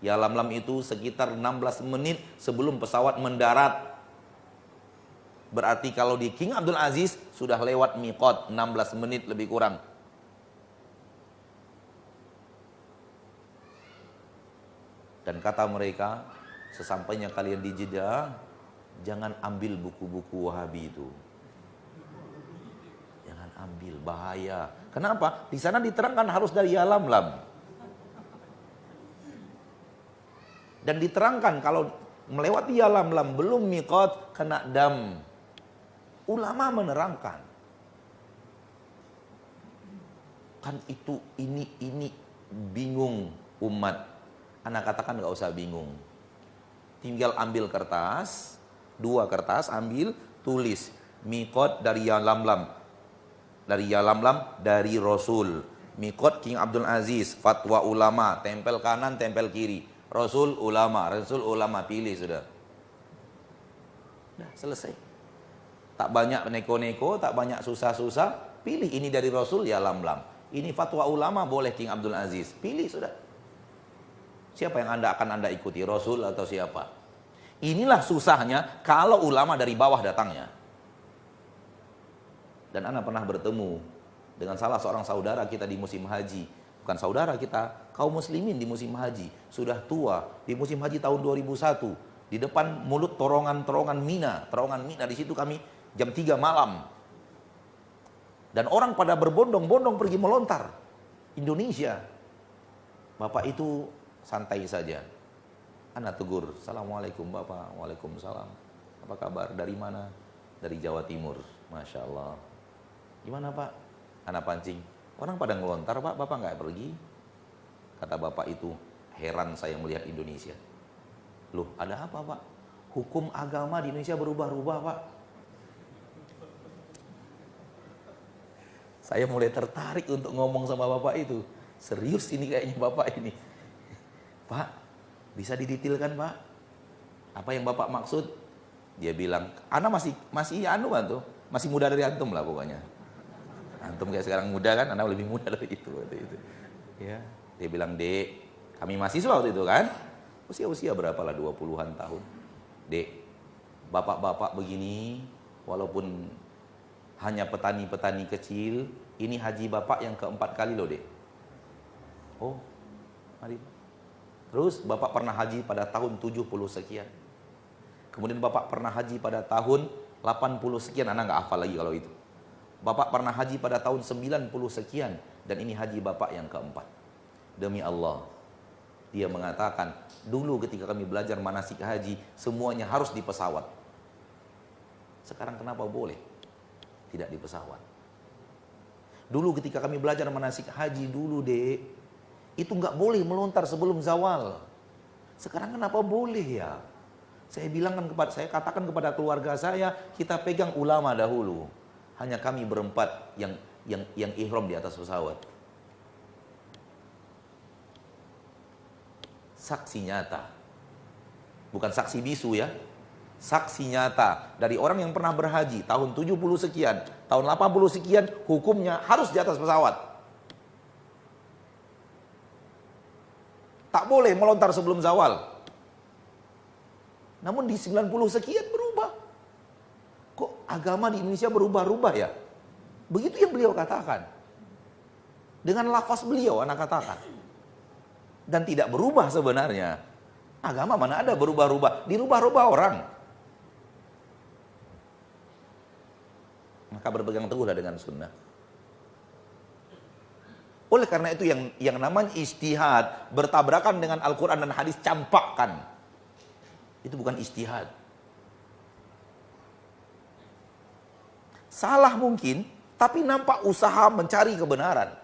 Yalamlam itu sekitar 16 menit sebelum pesawat mendarat. Berarti kalau di King Abdul Aziz sudah lewat miqat 16 menit lebih kurang. Dan kata mereka, sesampainya kalian di Jeddah, jangan ambil buku-buku Wahabi itu. Jangan ambil, bahaya. Kenapa? Di sana diterangkan harus dari Yalamlam. Dan diterangkan kalau melewati Yalamlam belum miqat, kena dam. Ulama menerangkan. Kan itu ini bingung umat. Anak katakan gak usah bingung. Tinggal ambil kertas, 2 kertas, ambil, tulis. Miqat dari Yalamlam. Dari Yalamlam, dari Rasul. Miqat King Abdul Aziz, fatwa ulama, tempel kanan, tempel kiri. Rasul ulama, pilih sudah. Nah, selesai. tak banyak neko-neko, tak banyak susah-susah, pilih ini dari Rasul ya lam-lam. Ini fatwa ulama boleh King Abdul Aziz, pilih sudah. Siapa yang akan anda ikuti, Rasul atau siapa? Inilah susahnya kalau ulama dari bawah datangnya. Dan anda pernah bertemu dengan salah seorang saudara kita di musim haji. Bukan saudara kita, kaum muslimin di musim haji. Sudah tua, di musim haji tahun 2001. Di depan mulut terowongan Mina. Terowongan Mina, di situ kami jam 3 malam. Dan orang pada berbondong-bondong pergi melontar. Indonesia. Bapak itu santai saja. Ana tegur, Assalamualaikum Bapak. Waalaikumsalam. Apa kabar? Dari mana? Dari Jawa Timur. Masya Allah. Gimana Pak? Ana pancing. Orang pada ngelontar Pak, Bapak nggak pergi. Kata Bapak itu, heran saya melihat Indonesia. Loh, ada apa Pak? Hukum agama di Indonesia berubah-ubah Pak. Saya mulai tertarik untuk ngomong sama Bapak itu. Serius ini kayaknya Bapak ini. Pak, bisa didetailkan Pak? Apa yang Bapak maksud? Dia bilang, Ana masih anu kan tuh, masih muda dari antum lah pokoknya. Antum kayak sekarang muda kan, Ana lebih muda dari itu waktu itu. Ya, dia bilang, "Dek, kami mahasiswa waktu itu kan. Usia berapa lah, 20-an tahun. Dek, bapak-bapak begini, walaupun hanya petani-petani kecil, ini haji bapak yang keempat kali loh, Dek." Oh, mari. Terus bapak pernah haji pada tahun 70 sekian. Kemudian bapak pernah haji pada tahun 80 sekian, Ana nggak hafal lagi kalau itu. Bapak pernah haji pada tahun 90 sekian, dan ini haji bapak yang keempat. Demi Allah, dia mengatakan, dulu ketika kami belajar manasik haji, semuanya harus di pesawat. Sekarang kenapa boleh tidak di pesawat? Dulu ketika kami belajar manasik haji dulu, Dek, itu nggak boleh melontar sebelum zawal. Sekarang kenapa boleh ya? Saya katakan kepada keluarga saya, kita pegang ulama dahulu. Hanya kami berempat yang ihram di atas pesawat. Saksi nyata. Bukan saksi bisu ya. Saksi nyata dari orang yang pernah berhaji tahun 70 sekian, tahun 80 sekian, hukumnya harus di atas pesawat. Tak boleh melontar sebelum zawal. Namun di 90 sekian berubah. Kok agama di Indonesia berubah-ubah ya? Begitu yang beliau katakan. Dengan lafaz beliau anak katakan. Dan tidak berubah sebenarnya. Agama mana ada berubah-ubah? Dirubah-ubah orang. Maka berpegang teguhlah dengan sunnah. Oleh karena itu yang namanya ijtihad bertabrakan dengan Al-Quran dan hadis, campakkan. Itu bukan ijtihad. Salah mungkin, tapi nampak usaha mencari kebenaran.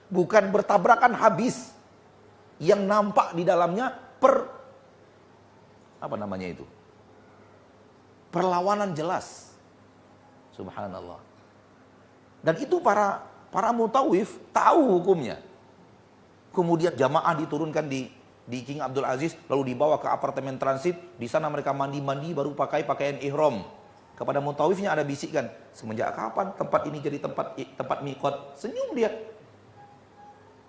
Bukan bertabrakan habis. Yang nampak di dalamnya perlawanan jelas. Subhanallah. Dan itu para mutawif tahu hukumnya. Kemudian jamaah diturunkan di King Abdul Aziz, lalu dibawa ke apartemen transit. Di sana mereka mandi-mandi baru pakai pakaian ihram. Kepada mutawifnya ada bisikan, semenjak kapan tempat ini jadi tempat miqat? Senyum dia.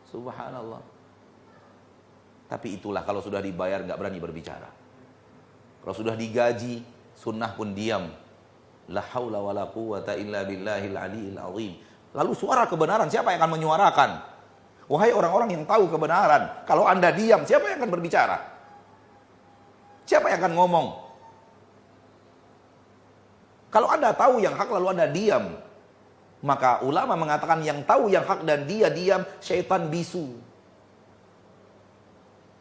Subhanallah. Tapi itulah kalau sudah dibayar nggak berani berbicara. Kalau sudah digaji, sunnah pun diam. La haula wala quwwata illa billahil aliyil azim. Lalu suara kebenaran siapa yang akan menyuarakan? Wahai orang-orang yang tahu kebenaran, kalau Anda diam, siapa yang akan berbicara? Siapa yang akan ngomong? Kalau Anda tahu yang hak lalu Anda diam, maka ulama mengatakan yang tahu yang hak dan dia diam, syaitan bisu.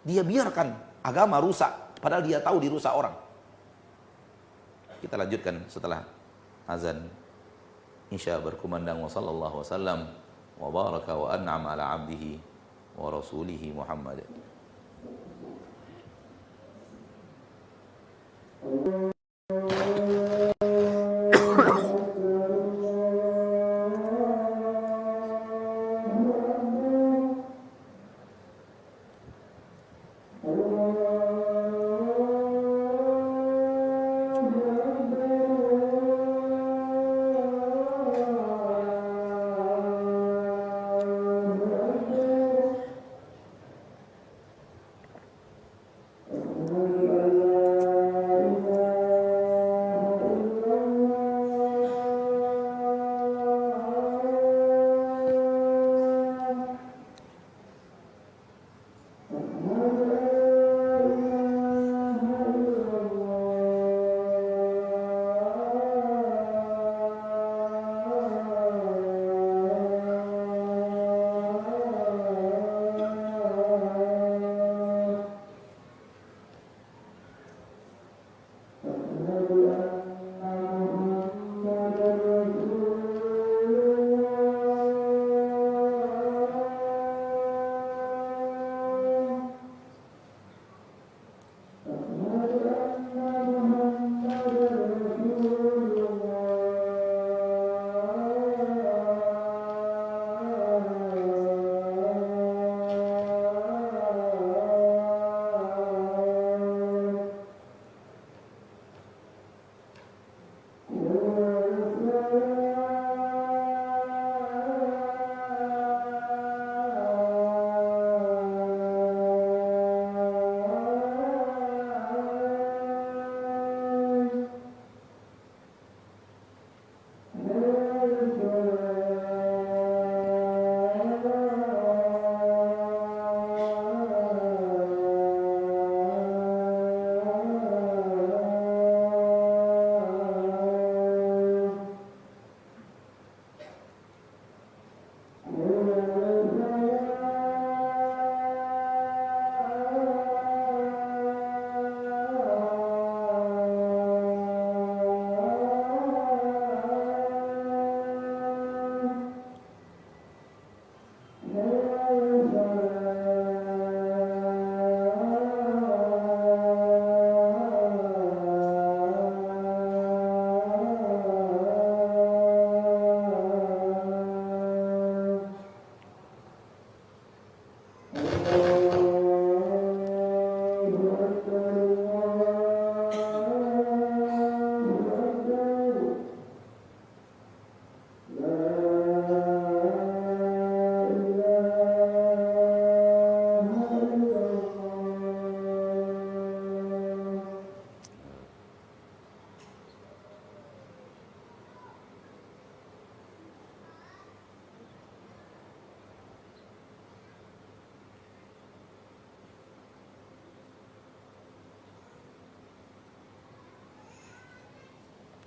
Dia biarkan agama rusak, padahal dia tahu dirusak orang. Kita lanjutkan setelah azan Isya berkumandang. Wa sallallahu wasallam wa baraka wa an'ama ala abdihi wa rasulihi Muhammad.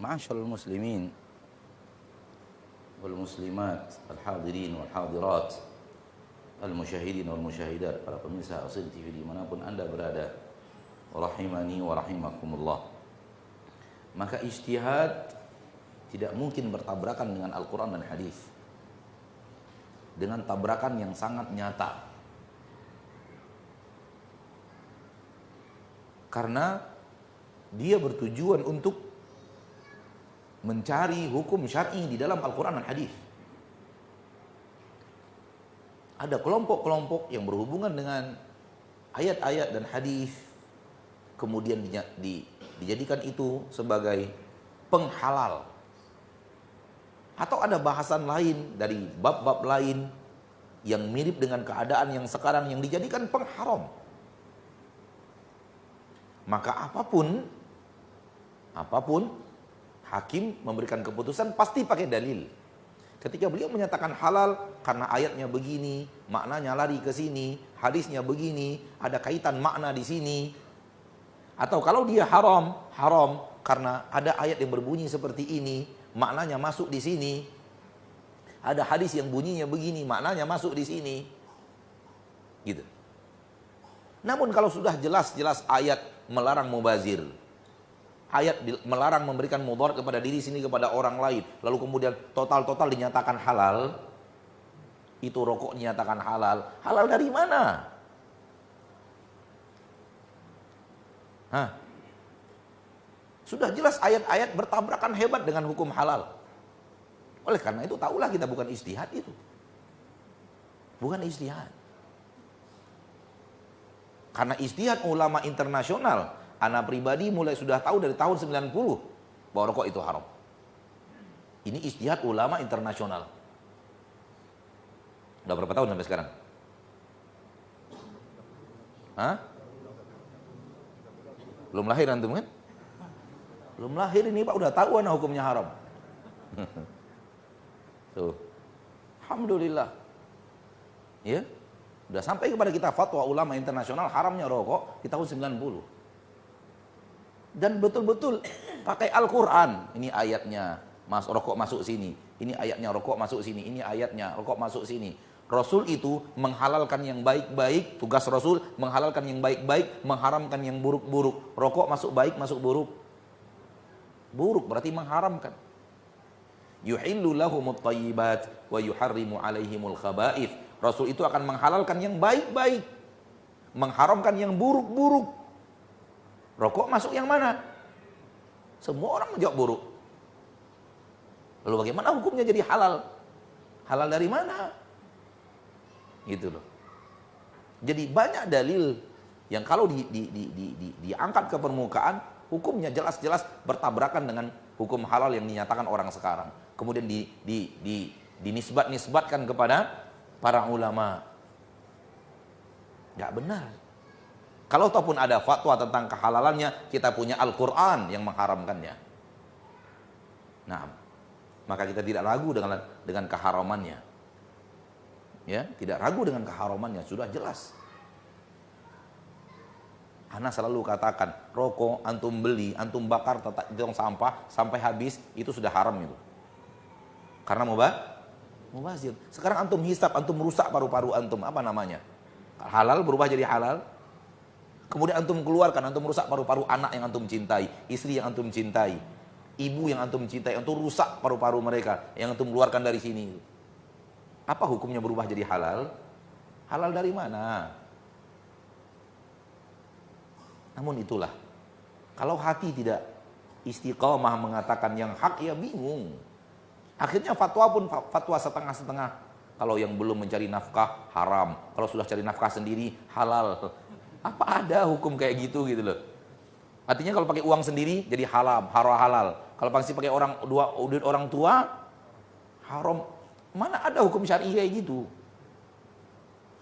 Ma'asyiral muslimin wal muslimat, al hadirin wal hadirat, al musyahidin wal musyahidat, para pemirsa Asil TV dimanapun Anda berada, rahimani wa rahimakumullah. Maka ijtihad tidak mungkin bertabrakan dengan Al-Quran dan hadis, dengan tabrakan yang sangat nyata. Karena dia bertujuan untuk mencari hukum syar'i di dalam Al-Quran dan hadis. Ada kelompok-kelompok yang berhubungan dengan ayat-ayat dan hadis, kemudian dijadikan itu sebagai penghalal. Atau ada bahasan lain dari bab-bab lain yang mirip dengan keadaan yang sekarang yang dijadikan pengharam. Maka apapun hakim memberikan keputusan pasti pakai dalil. Ketika beliau menyatakan halal karena ayatnya begini, maknanya lari ke sini, hadisnya begini, ada kaitan makna di sini. Atau kalau dia haram karena ada ayat yang berbunyi seperti ini, maknanya masuk di sini. Ada hadis yang bunyinya begini, maknanya masuk di sini. Gitu. Namun kalau sudah jelas-jelas ayat melarang mubazir, ayat melarang memberikan mudarat kepada diri sini kepada orang lain, lalu kemudian total dinyatakan halal, itu rokok dinyatakan halal. Halal dari mana? Sudah jelas ayat-ayat bertabrakan hebat dengan hukum halal. Oleh karena itu tahulah kita bukan ijtihad itu. Bukan ijtihad. Karena ijtihad ulama internasional, ana pribadi mulai sudah tahu dari tahun 90 bahwa rokok itu haram. Ini ijtihad ulama internasional. Udah berapa tahun sampai sekarang? Belum lahir antum kan? Belum lahir ini Pak udah tahu anak hukumnya haram. Tuh. Alhamdulillah. Ya. Udah sampai kepada kita fatwa ulama internasional haramnya rokok di tahun 90. Dan betul-betul pakai Al-Qur'an. Ini ayatnya, rokok masuk sini. Ini ayatnya rokok masuk sini. Ini ayatnya rokok masuk sini. Rasul itu menghalalkan yang baik-baik, tugas Rasul menghalalkan yang baik-baik, mengharamkan yang buruk-buruk. Rokok masuk baik, masuk buruk. Buruk berarti mengharamkan. Yuhillu lahumut thayyibat wa yuharrimu alaihimul khaba'ith. Rasul itu akan menghalalkan yang baik-baik, mengharamkan yang buruk-buruk. Rokok masuk yang mana? Semua orang menjawab buruk. Lalu bagaimana hukumnya jadi halal? Halal dari mana? Gitu loh. Jadi banyak dalil yang kalau diangkat ke permukaan, hukumnya jelas-jelas bertabrakan dengan hukum halal yang dinyatakan orang sekarang. Kemudian dinisbatkan kepada para ulama. Gak benar. Kalau ataupun ada fatwa tentang kehalalannya, kita punya Al-Quran yang mengharamkannya. Nah, maka kita tidak ragu dengan keharamannya. Ya, tidak ragu dengan keharamannya, sudah jelas. Ana selalu katakan, rokok antum beli, antum bakar di tong sampah sampai habis, itu sudah haram itu. Karena mubazir. Sekarang antum hisap, antum rusak paru-paru antum, apa namanya? Halal berubah jadi halal. Kemudian antum keluarkan, antum rusak paru-paru anak yang antum cintai, istri yang antum cintai, ibu yang antum cintai, antum rusak paru-paru mereka yang antum keluarkan dari sini. Apa hukumnya berubah jadi halal? Halal dari mana? Namun itulah, kalau hati tidak istiqamah mengatakan yang hak, ya bingung. Akhirnya fatwa pun fatwa setengah-setengah. Kalau yang belum mencari nafkah haram, kalau sudah cari nafkah sendiri halal. Apa ada hukum kayak gitu loh. Artinya kalau pakai uang sendiri jadi halal. Kalau pasti pakai duit orang tua haram. Mana ada hukum syar'i kayak gitu?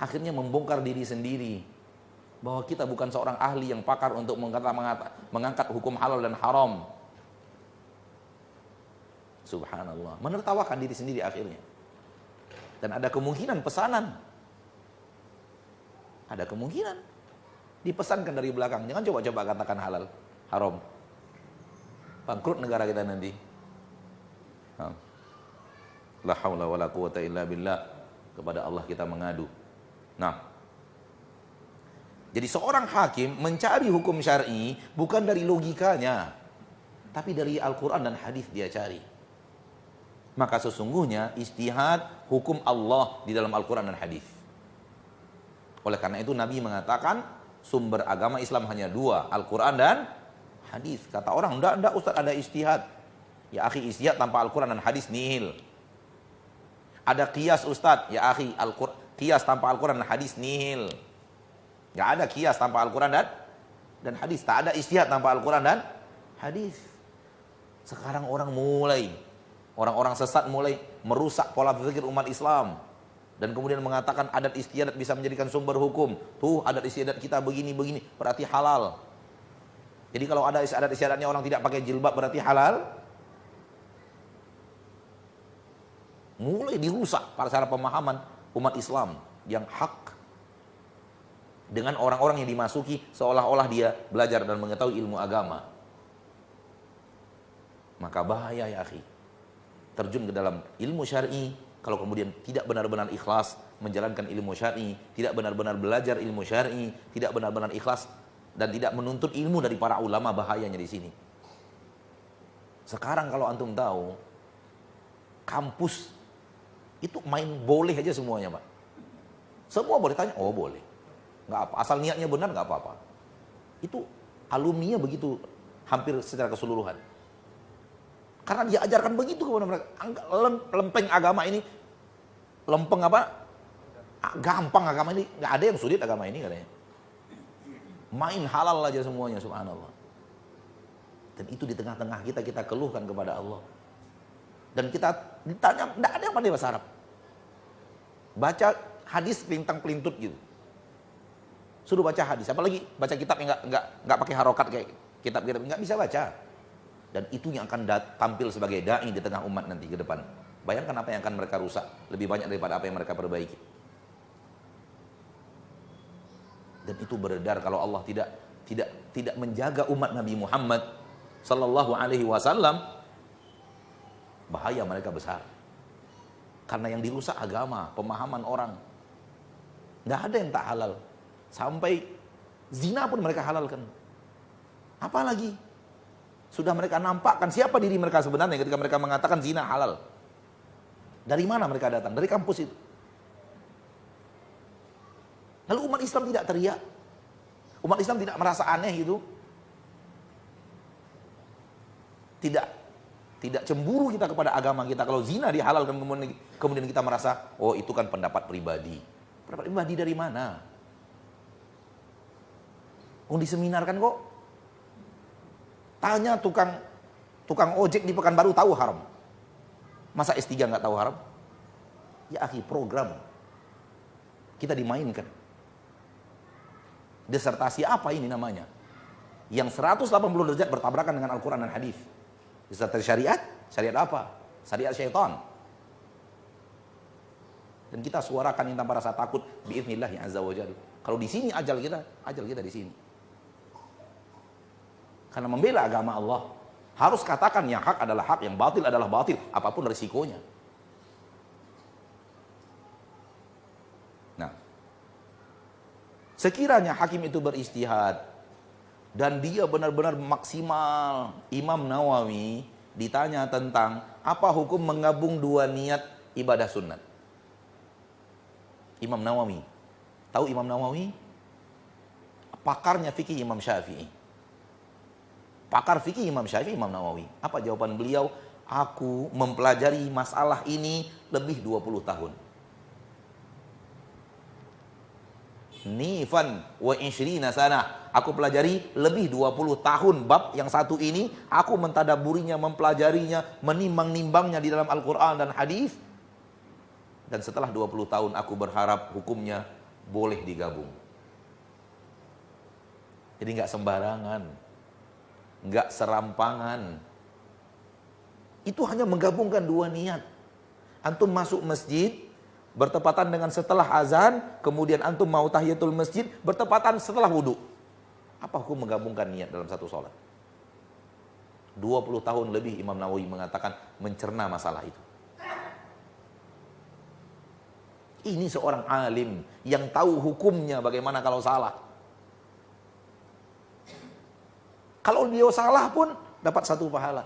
Akhirnya membongkar diri sendiri bahwa kita bukan seorang ahli yang pakar untuk mengangkat hukum halal dan haram. Subhanallah, menertawakan diri sendiri akhirnya. Dan ada kemungkinan pesanan. Ada kemungkinan dipesankan dari belakang. Jangan coba-coba katakan halal, haram. Bangkrut negara kita nanti. La haula wala quwata illa billah. Kepada Allah kita mengadu. Nah, jadi seorang hakim mencari hukum syar'i bukan dari logikanya, tapi dari Al-Quran dan hadis dia cari. Maka sesungguhnya istihad hukum Allah di dalam Al-Quran dan hadis. Oleh karena itu Nabi mengatakan sumber agama Islam hanya dua, Al-Quran dan hadis. Kata orang, enggak Ustaz, ada istihad. Ya akhi, istihad tanpa Al-Quran dan hadis nihil. Ada qiyas Ustaz, ya akhi, qiyas tanpa Al-Quran dan hadis nihil. Enggak ada qiyas tanpa Al-Quran dan hadis. Tak ada istihad tanpa Al-Quran dan hadis. Sekarang orang-orang sesat mulai merusak pola pikir umat Islam. Dan kemudian mengatakan adat istiadat bisa menjadikan sumber hukum. Tuh adat istiadat kita begini-begini, berarti halal. Jadi kalau ada adat istiadatnya orang tidak pakai jilbab berarti halal. Mulai dirusak pada cara pemahaman umat Islam yang hak. Dengan orang-orang yang dimasuki seolah-olah dia belajar dan mengetahui ilmu agama. Maka bahaya ya akhi. Terjun ke dalam ilmu syar'i, kalau kemudian tidak benar-benar ikhlas menjalankan ilmu syar'i, tidak benar-benar belajar ilmu syar'i, tidak benar-benar ikhlas dan tidak menuntut ilmu dari para ulama, bahayanya di sini. Sekarang kalau antum tahu, kampus itu main boleh aja semuanya, Pak. Semua boleh tanya, oh boleh. Nggak apa, asal niatnya benar nggak apa-apa. Itu alumninya begitu hampir secara keseluruhan. Karena dia ajarkan begitu kepada mereka. Lempeng agama ini, lempeng apa? Gampang agama ini, nggak ada yang sulit agama ini katanya. Main halal aja semuanya, subhanallah. Dan itu di tengah-tengah kita keluhkan kepada Allah. Dan kita ditanya, nggak ada yang pandai bahasa Arab. Baca hadis pelintang-pelintut gitu. Suruh baca hadis, apalagi baca kitab yang nggak pakai harokat kayak kitab-kitab, nggak bisa baca. Dan itu yang akan tampil sebagai da'i di tengah umat nanti ke depan. Bayangkan apa yang akan mereka rusak lebih banyak daripada apa yang mereka perbaiki. Dan itu beredar kalau Allah tidak menjaga umat Nabi Muhammad sallallahu alaihi wasallam, bahaya mereka besar. Karena yang dirusak agama, pemahaman orang. Nggak ada yang tak halal. Sampai zina pun mereka halalkan. Apalagi sudah mereka nampakkan siapa diri mereka sebenarnya ketika mereka mengatakan zina halal. Dari mana mereka datang? Dari kampus itu. Lalu umat Islam tidak teriak. Umat Islam tidak merasa aneh gitu. Tidak cemburu kita kepada agama kita kalau zina dihalalkan, kemudian kita merasa, oh itu kan pendapat pribadi. Pendapat pribadi dari mana? Diseminarkan kok. Tanya tukang ojek di Pekanbaru tahu haram. Masa S3 nggak tahu haram? Ya akhi, program kita dimainkan. Disertasi apa ini namanya? Yang 180 derajat bertabrakan dengan Al-Quran dan hadis. Disertasi syariat? Syariat apa? Syariat syaitan. Dan kita suarakan ini tanpa rasa takut biiznillah azza wa jalla. Kalau di sini ajal kita di sini. Karena membela agama Allah, harus katakan yang hak adalah hak, yang batil adalah batil, apapun risikonya. Nah, sekiranya hakim itu beristihad dan dia benar-benar maksimal, Imam Nawawi ditanya tentang apa hukum menggabung dua niat ibadah sunat. Imam Nawawi, tahu Imam Nawawi? Pakarnya fikih Imam Syafi'i. Pakar fikih Imam Syafi'i, Imam Nawawi. Apa jawaban beliau? Aku mempelajari masalah ini lebih 20 tahun. Nifan wa ishrina sana. Aku pelajari lebih 20 tahun bab yang satu ini. Aku mentadaburinya, mempelajarinya, menimbang-nimbangnya di dalam Al-Quran dan hadis. Dan setelah 20 tahun aku berharap hukumnya boleh digabung. Jadi nggak sembarangan, nggak serampangan. Itu hanya menggabungkan dua niat. Antum masuk masjid bertepatan dengan setelah azan, kemudian antum mau tahiyatul masjid bertepatan setelah wudu. Apa hukum menggabungkan niat dalam satu sholat? 20 tahun lebih Imam Nawawi mengatakan mencerna masalah itu. Ini seorang alim yang tahu hukumnya bagaimana kalau salah. Kalau dia salah pun dapat 1 pahala.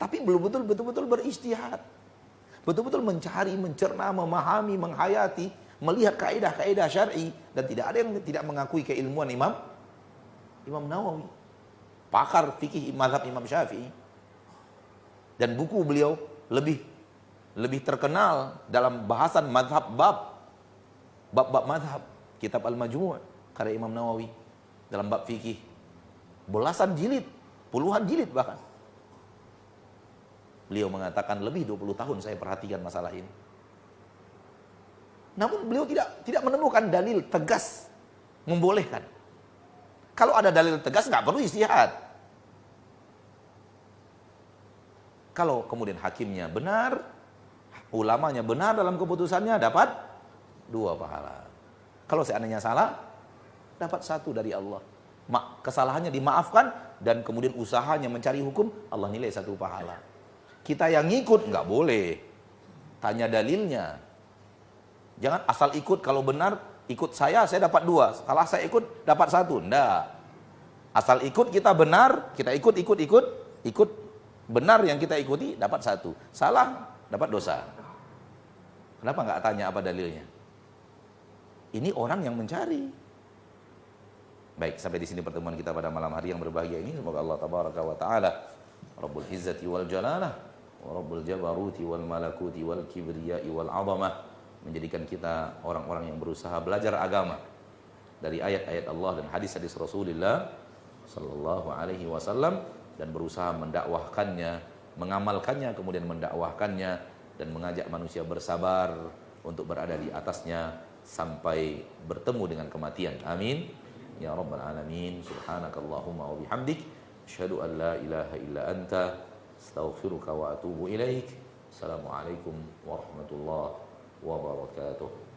Tapi belum betul-betul beristihad. Betul-betul mencari, mencerna, memahami, menghayati, melihat kaidah-kaidah syar'i, dan tidak ada yang tidak mengakui keilmuan Imam Nawawi. Pakar fikih mazhab Imam Syafi'i. Dan buku beliau lebih terkenal dalam bahasan mazhab bab mazhab, kitab Al-Majmu' karya Imam Nawawi dalam bab fikih. Belasan jilid, puluhan jilid bahkan. Beliau mengatakan lebih 20 tahun saya perhatikan masalah ini. Namun beliau tidak menemukan dalil tegas membolehkan. Kalau ada dalil tegas nggak perlu ijtihad. Kalau kemudian hakimnya benar, ulamanya benar dalam keputusannya, dapat 2 pahala. Kalau seandainya salah, dapat 1 dari Allah. Kesalahannya dimaafkan, dan kemudian usahanya mencari hukum, Allah nilai 1 pahala. Kita yang ngikut nggak boleh, tanya dalilnya. Jangan asal ikut, kalau benar ikut saya dapat 2, kalau saya ikut dapat 1, enggak. Asal ikut kita benar, kita ikut benar yang kita ikuti dapat 1, salah dapat dosa. Kenapa nggak tanya apa dalilnya? Ini orang yang mencari. Baik, sampai di sini pertemuan kita pada malam hari yang berbahagia ini. Semoga Allah tabaraka wa taala Rabbul Izzati wal Jalalah wa Rabbul Jabaruti wal Malakuti wal Kibriyai wal Azamah menjadikan kita orang-orang yang berusaha belajar agama dari ayat-ayat Allah dan hadis-hadis Rasulullah sallallahu alaihi wasallam, dan berusaha mendakwahkannya, mengamalkannya, kemudian mendakwahkannya, dan mengajak manusia bersabar untuk berada di atasnya sampai bertemu dengan kematian. Amin ya rabbal alamin. Subhanakallahumma wa bihamdik, asyhadu an la ilaha illa anta, astaghfiruka wa atubu ilaik. Assalamualaikum warahmatullahi wabarakatuh.